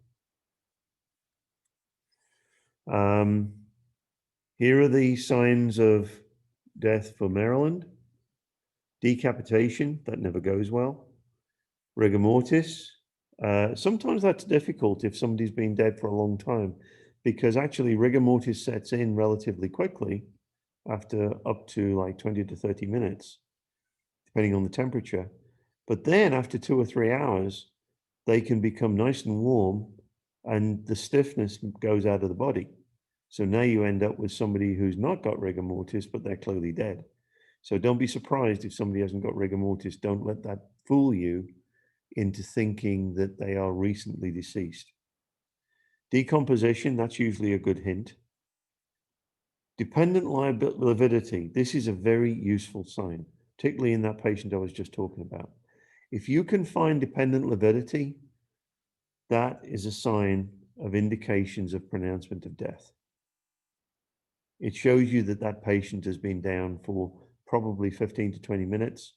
Here are the signs of death for Maryland. Decapitation, that never goes well. Rigor mortis. Sometimes that's difficult if somebody's been dead for a long time, because actually rigor mortis sets in relatively quickly after up to like 20 to 30 minutes, depending on the temperature. But then after 2 or 3 hours, they can become nice and warm, and the stiffness goes out of the body. So now you end up with somebody who's not got rigor mortis, but they're clearly dead. So don't be surprised if somebody hasn't got rigor mortis. Don't let that fool you into thinking that they are recently deceased. Decomposition, that's usually a good hint. Dependent lividity, this is a very useful sign, particularly in that patient I was just talking about. If you can find dependent lividity, that is a sign of indications of pronouncement of death. It shows you that that patient has been down for probably 15 to 20 minutes,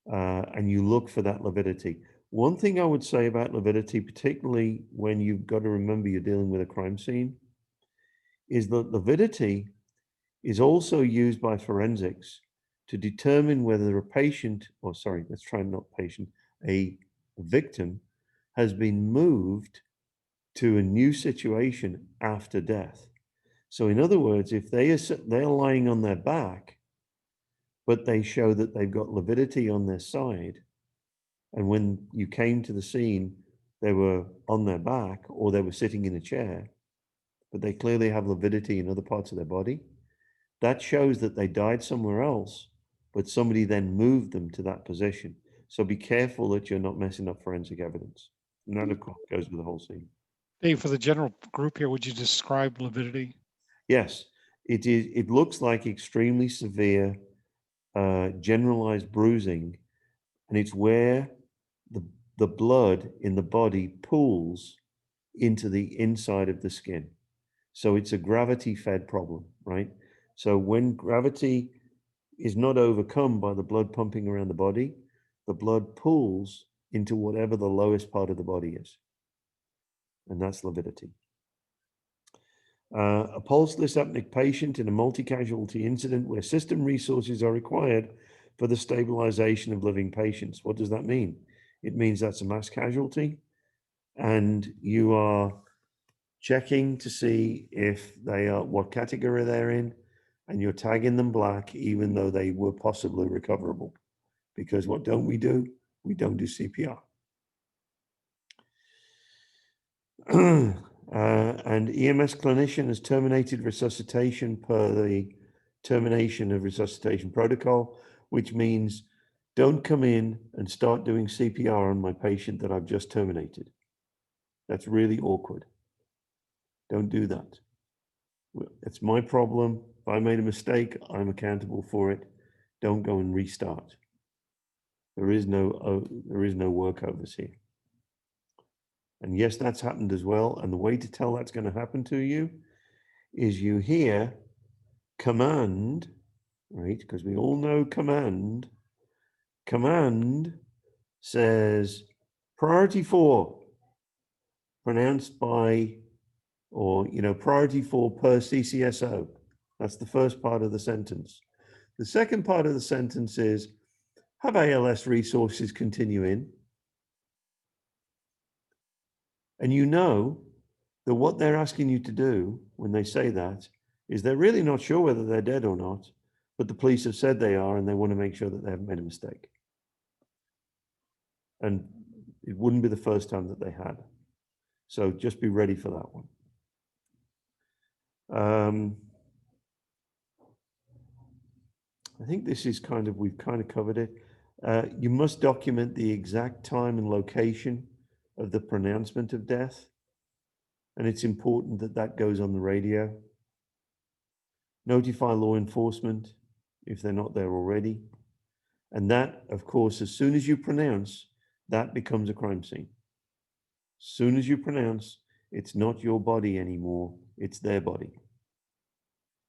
and you look for that lividity. One thing I would say about lividity, particularly when you've got to remember you're dealing with a crime scene, is that lividity is also used by forensics to determine whether a patient, or sorry, let's try not patient, a victim has been moved to a new situation after death. So in other words, if they're lying on their back, but they show that they've got lividity on their side, and when you came to the scene, they were on their back or they were sitting in a chair, but they clearly have lividity in other parts of their body, that shows that they died somewhere else, but somebody then moved them to that position. So be careful that you're not messing up forensic evidence. And that, of course, goes with the whole scene. Dave, for the general group here, would you describe lividity? Yes, it is. It looks like extremely severe, generalized bruising, and it's where the blood in the body pools into the inside of the skin. So it's a gravity-fed problem, right? So when gravity is not overcome by the blood pumping around the body, the blood pools into whatever the lowest part of the body is. And that's lividity. A pulseless apneic patient in a multi-casualty incident where system resources are required for the stabilization of living patients. What does that mean? It means that's a mass casualty, and you are checking to see if they are, what category they're in, and you're tagging them black, even though they were possibly recoverable. Because what don't we do? We don't do CPR. And EMS clinician has terminated resuscitation per the termination of resuscitation protocol, which means don't come in and start doing CPR on my patient that I've just terminated. That's really awkward. Don't do that. It's my problem. If I made a mistake, I'm accountable for it. Don't go and restart. There is no workovers here. And yes, that's happened as well. And the way to tell that's going to happen to you is you hear command, right? Because we all know command. Command says priority 4, pronounced by, or, priority 4 per CCSO. That's the first part of the sentence. The second part of the sentence is, have ALS resources continue in? And you know that what they're asking you to do when they say that is they're really not sure whether they're dead or not, but the police have said they are, and they want to make sure that they haven't made a mistake. And it wouldn't be the first time that they had. So just be ready for that one. I think this is we've kind of covered it. You must document the exact time and location of the pronouncement of death. And it's important that that goes on the radio. Notify law enforcement if they're not there already. And that, of course, as soon as you pronounce, that becomes a crime scene. As soon as you pronounce, it's not your body anymore, it's their body.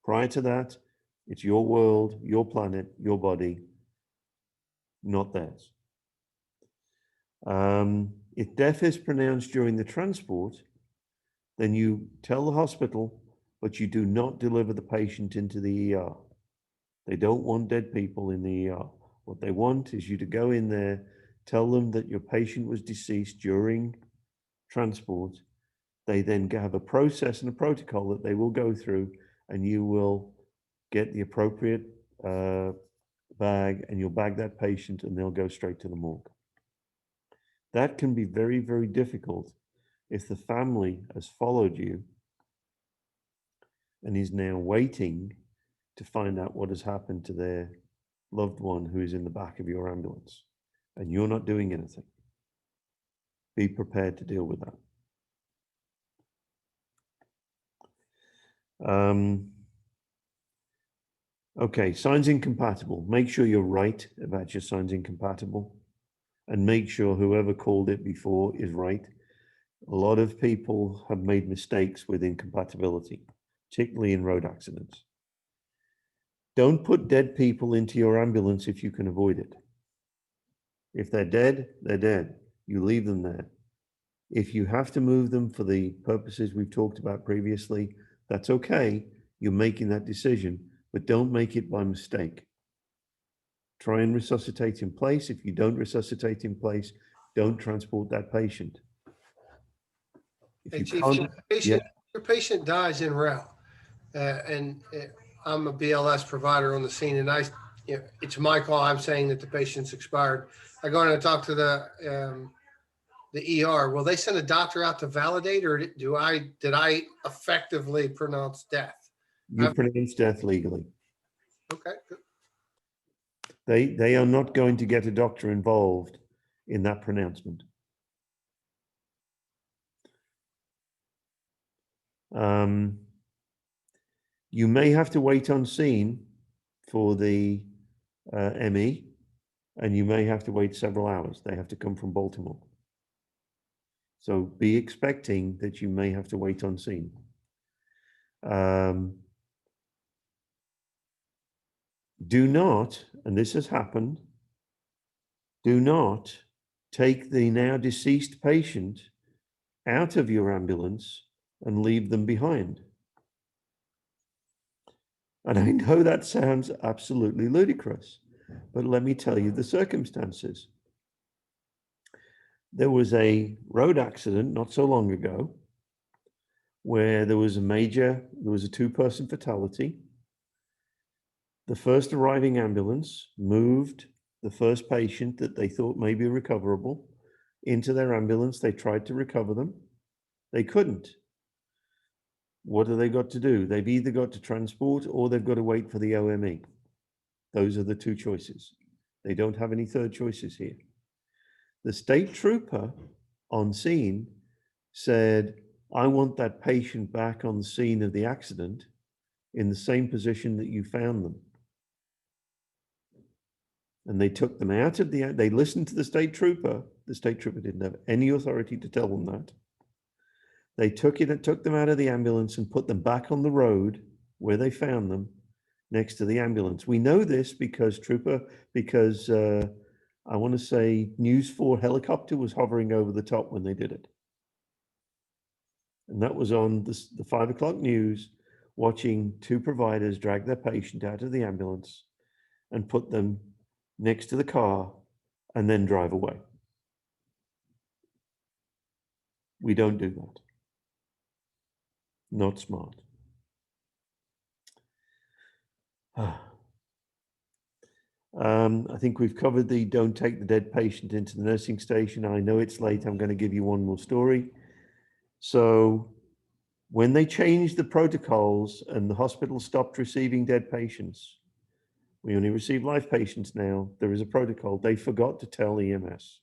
Prior to that, it's your world, your planet, your body, not theirs. If death is pronounced during the transport, then you tell the hospital, but you do not deliver the patient into the ER. They don't want dead people in the ER. What they want is you to go in there, tell them that your patient was deceased during transport. They then have a process and a protocol that they will go through, and you will get the appropriate bag, and you'll bag that patient, and they'll go straight to the morgue. That can be very, very difficult if the family has followed you and is now waiting to find out what has happened to their loved one who is in the back of your ambulance and you're not doing anything, be prepared to deal with that. Okay, signs incompatible. Make sure you're right about your signs incompatible and make sure whoever called it before is right. A lot of people have made mistakes with incompatibility, particularly in road accidents. Don't put dead people into your ambulance if you can avoid it. If they're dead, they're dead. You leave them there. If you have to move them for the purposes we've talked about previously, that's okay. You're making that decision, but don't make it by mistake. Try and resuscitate in place. If you don't resuscitate in place, don't transport that patient. Hey, If you Chief, can't, your patient dies en route, and I'm a BLS provider on the scene, and it's my call. I'm saying that the patient's expired. I go in and talk to the ER. Will they send a doctor out to validate, or did I effectively pronounce death? you pronounce death legally. Okay, good. They are not going to get a doctor involved in that pronouncement. You may have to wait on scene for the ME, and you may have to wait several hours. They have to come from Baltimore. So be expecting that you may have to wait on scene. Do not, and this has happened, do not take the now deceased patient out of your ambulance and leave them behind. And I know that sounds absolutely ludicrous, but let me tell you the circumstances. There was a road accident not so long ago where there was a two-person fatality. The first arriving ambulance moved the first patient that they thought may be recoverable into their ambulance. They tried to recover them. They couldn't. What do they got to do? They've either got to transport or they've got to wait for the OME. Those are the two choices. They don't have any third choices here. The state trooper on scene said, I want that patient back on the scene of the accident in the same position that you found them. And they took them out of they listened to the state trooper. The state trooper didn't have any authority to tell them that. They took them out of the ambulance and put them back on the road where they found them next to the ambulance. We know this because I want to say News 4 helicopter was hovering over the top when they did it. And that was on the 5 o'clock news, watching two providers drag their patient out of the ambulance and put them next to the car and then drive away. We don't do that. Not smart. I think we've covered the don't take the dead patient into the nursing station. I know it's late. I'm going to give you one more story. So when they changed the protocols and the hospital stopped receiving dead patients, we only receive live patients now. There is a protocol. They forgot to tell EMS.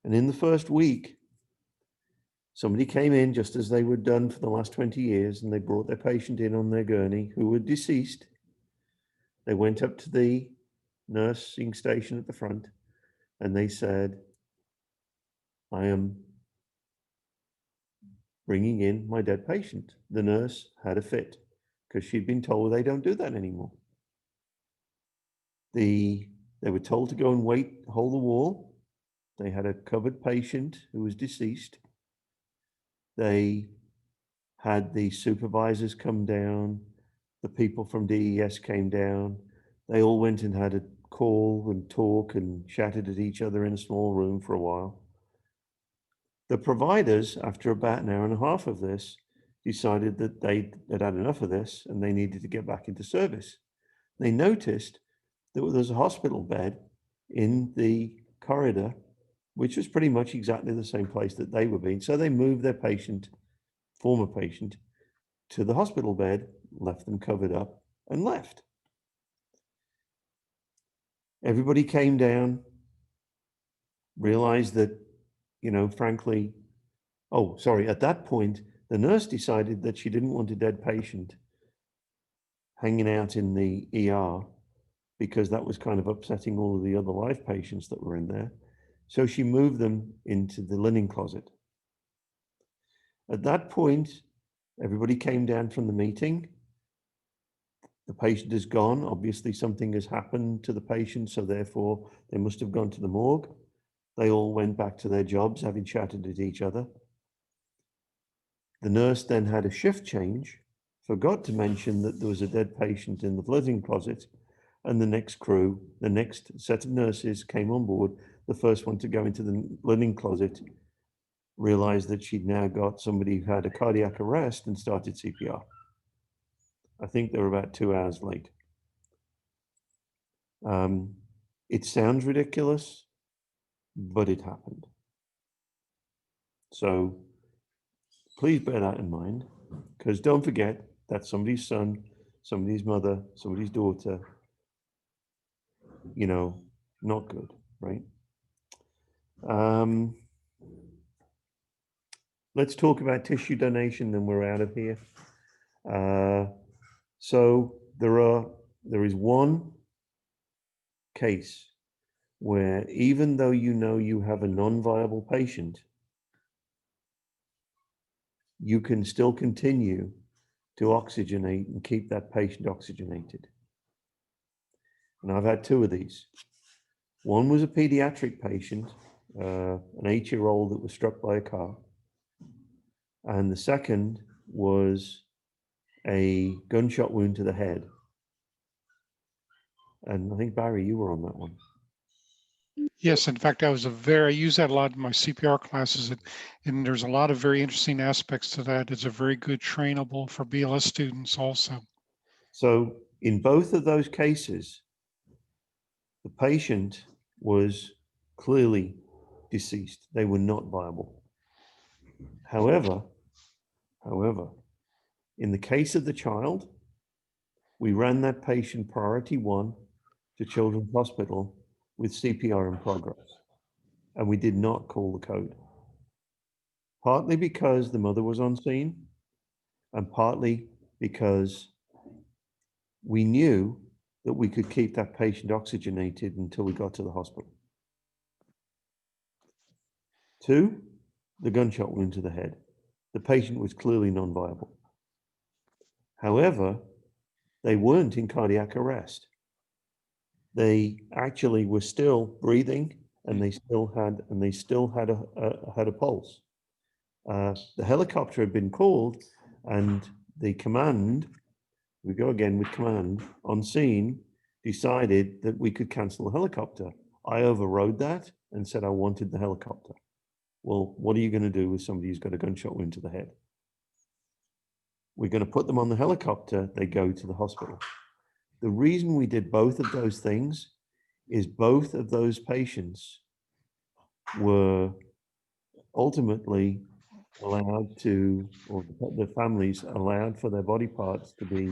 And in the first week, somebody came in just as they were done for the last 20 years, and they brought their patient in on their gurney who were deceased. They went up to the nursing station at the front and they said, I am bringing in my dead patient. The nurse had a fit because she'd been told they don't do that anymore. They were told to go and wait, hold the wall. They had a covered patient who was deceased. They had the supervisors come down. The people from DES came down. They all went and had a call and talk and chatted at each other in a small room for a while. The providers, after about an hour and a half of this, decided that they had had enough of this and they needed to get back into service. They noticed that there was a hospital bed in the corridor, which was pretty much exactly the same place that they were being. So they moved their patient, former patient, to the hospital bed, left them covered up, and left. Everybody came down, realized that, you know, frankly, oh, sorry, at that point, the nurse decided that she didn't want a dead patient hanging out in the ER because that was kind of upsetting all of the other live patients that were in there. So she moved them into the linen closet. At that point, everybody came down from the meeting. The patient is gone. Obviously, something has happened to the patient, so therefore they must have gone to the morgue. They all went back to their jobs, having chatted at each other. The nurse then had a shift change, forgot to mention that there was a dead patient in the linen closet, and the next crew, the next set of nurses came on board. The first one to go into the linen closet realized that she'd now got somebody who had a cardiac arrest and started CPR. I think they were about 2 hours late. It sounds ridiculous, but it happened. So please bear that in mind, because don't forget that's somebody's son, somebody's mother, somebody's daughter, you know, not good, right? Let's talk about tissue donation, then we're out of here. So there is one case where even though you know you have a non-viable patient, you can still continue to oxygenate and keep that patient oxygenated. And I've had 2 of these. One was a pediatric patient, an 8-year-old that was struck by a car. And the second was a gunshot wound to the head. And I think, Barry, you were on that one. Yes, in fact, I use that a lot in my CPR classes, and there's a lot of very interesting aspects to that. It's a very good trainable for BLS students also. So in both of those cases, the patient was clearly deceased. They were not viable. However, in the case of the child, we ran that patient priority 1 to Children's Hospital with CPR in progress, and we did not call the code. Partly because the mother was on scene, and partly because we knew that we could keep that patient oxygenated until we got to the hospital. 2, the gunshot wound to the head. The patient was clearly non-viable. However, they weren't in cardiac arrest. They actually were still breathing, and they still had a pulse. The helicopter had been called, and the command, we go again with command, on scene, decided that we could cancel the helicopter. I overrode that and said I wanted the helicopter. Well, what are you going to do with somebody who's got a gunshot wound to the head? We're going to put them on the helicopter, they go to the hospital. The reason we did both of those things is both of those patients were ultimately allowed to, or the families allowed for their body parts to be,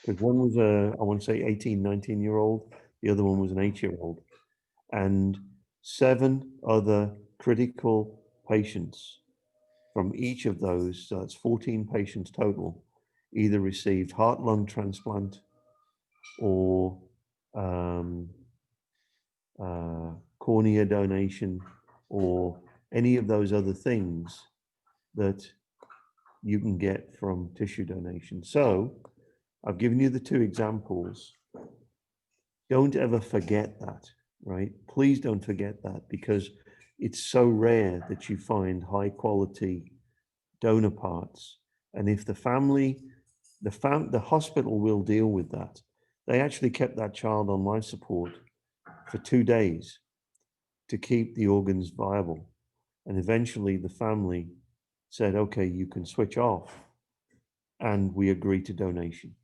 because one was I want to say 18, 19-year-old, the other one was an 8-year-old. And 7 other critical patients from each of those, so that's 14 patients total, either received heart-lung transplant or cornea donation or any of those other things that you can get from tissue donation. So I've given you the 2 examples. Don't ever forget that, right? Please don't forget that, because it's so rare that you find high quality donor parts. And if the family, the hospital will deal with that. They actually kept that child on life support for 2 days to keep the organs viable. And eventually the family said, okay, you can switch off. And we agreed to donation.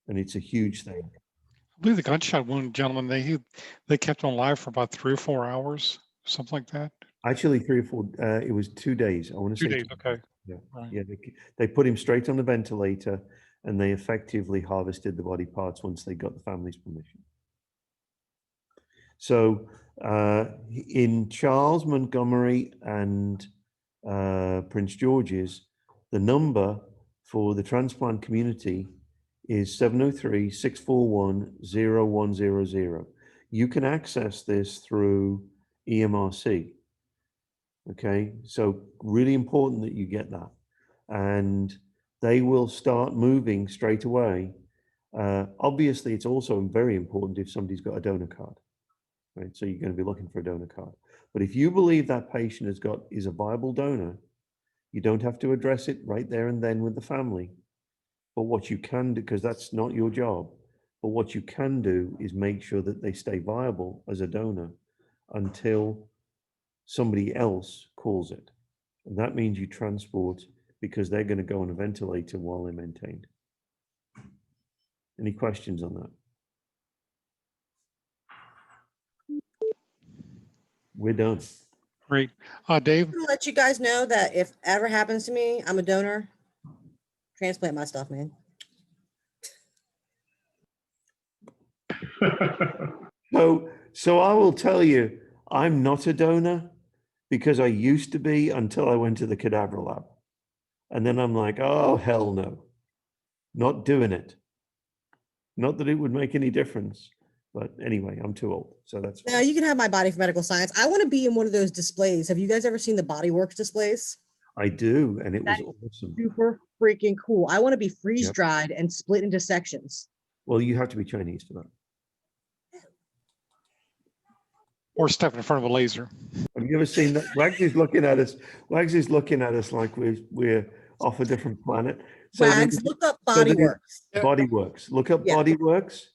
And it's a huge thing. I believe the gunshot wound gentleman, they kept him alive for about 3 or 4 hours, something like that. Actually, 3 or 4, it was 2 days. I want to 2 say days, okay. Yeah, Right. yeah. They put him straight on the ventilator, and they effectively harvested the body parts once they got the family's permission. So in Charles, Montgomery, and Prince George's, the number for the transplant community is 703-641-0100. You can access this through EMRC. Okay, so really important that you get that. And they will start moving straight away. Obviously, it's also very important if somebody's got a donor card, right? So you're going to be looking for a donor card. But if you believe that patient is a viable donor, you don't have to address it right there and then with the family. But what you can do, because that's not your job, but what you can do is make sure that they stay viable as a donor until somebody else calls it. And that means you transport, because they're going to go on a ventilator while they're maintained. Any questions on that? We're done. Great. Dave? I'm gonna let you guys know that if ever happens to me, I'm a donor. Transplant my stuff, man. So I will tell you, I'm not a donor because I used to be until I went to the cadaver lab. And then I'm like, oh, hell no, not doing it. Not that it would make any difference, but anyway, I'm too old, so that's Now fine. you can have my body for medical science. I want to be in one of those displays. Have you guys ever seen the Body Works displays? I do, and it was That awesome. Super freaking cool. I want to be freeze dried and split into sections. Well, you have to be Chinese for that. Or step in front of a laser. Have you ever seen that? Wags is looking at us. Wags is looking at us like we're off a different planet. So Wags, look up Body Works. Body Works. Look up Yeah. Body Works,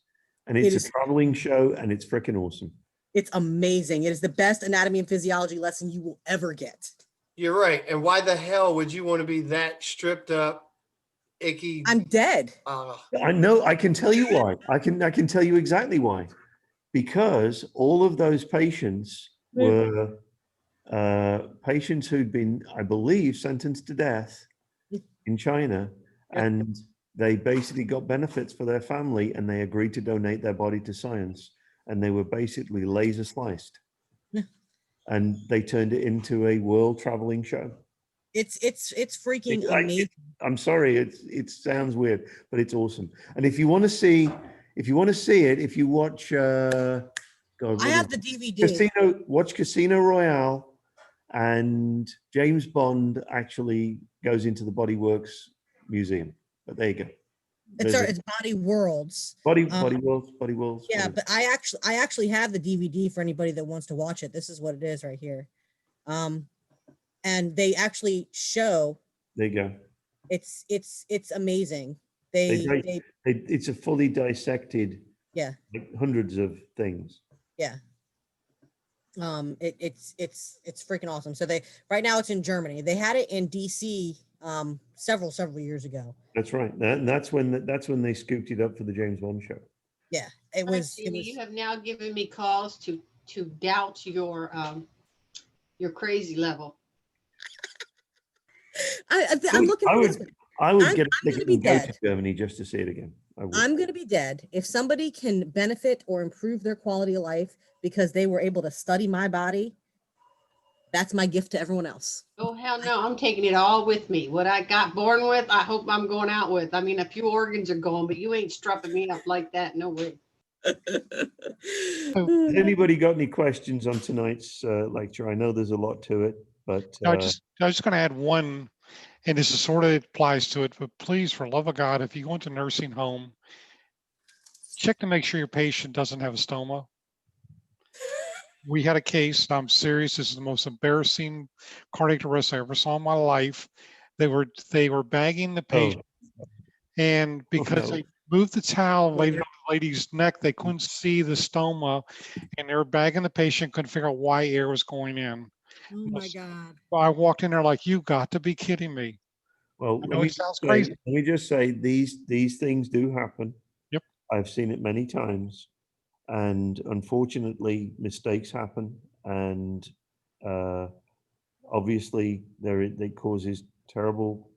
and It it's is- a traveling show, and it's freaking awesome. It's amazing. It is the best anatomy and physiology lesson you will ever get. You're right. And why the hell would you want to be that stripped up, icky? I'm dead. I know. I can tell you why. I can tell you exactly why. Because all of those patients were patients who'd been, I believe, sentenced to death in China, and they basically got benefits for their family, and they agreed to donate their body to science, and they were basically laser sliced, and they turned it into a world traveling show. It's freaking amazing. I'm sorry, it sounds weird, but it's awesome. And if you want to see it, if you watch, God, I have the DVD. Watch Casino Royale, and James Bond actually goes into the Body Works Museum. But there you go. It's Body Worlds. Body Worlds. Yeah, but I actually have the DVD for anybody that wants to watch it. This is what it is right here. And they actually show. There you go. It's amazing. It's a fully dissected. Yeah. Like hundreds of things. Yeah. It's freaking awesome. So right now it's in Germany. They had it in DC several years ago. That's right. That's when they scooped it up for the James Bond show. Yeah, it was. You have now given me cause to doubt your crazy level. I'm looking. I would get a I'm ticket gonna and be go dead. to Germany just to see it again. I'm going to be dead. If somebody can benefit or improve their quality of life because they were able to study my body, that's my gift to everyone else. Oh, hell no. I'm taking it all with me. What I got born with, I hope I'm going out with. I mean, a few organs are gone, but you ain't strupping me up like that. No way. Has anybody got any questions on tonight's lecture? I know there's a lot to it, but I was just going to add one, and this is sort of applies to it, but please, for love of God, if you go into nursing home, check to make sure your patient doesn't have a stoma. We had a case, I'm serious, this is the most embarrassing cardiac arrest I ever saw in my life. They were bagging the patient, and because they moved the towel, laid it on the lady's neck, they couldn't see the stoma, and they were bagging the patient, couldn't figure out why air was going in. Oh my God. I walked in there like, you got to be kidding me. well, I know it sounds crazy. let me just say these things do happen. Yep. I've seen it many times, and unfortunately mistakes happen, and obviously they causes terrible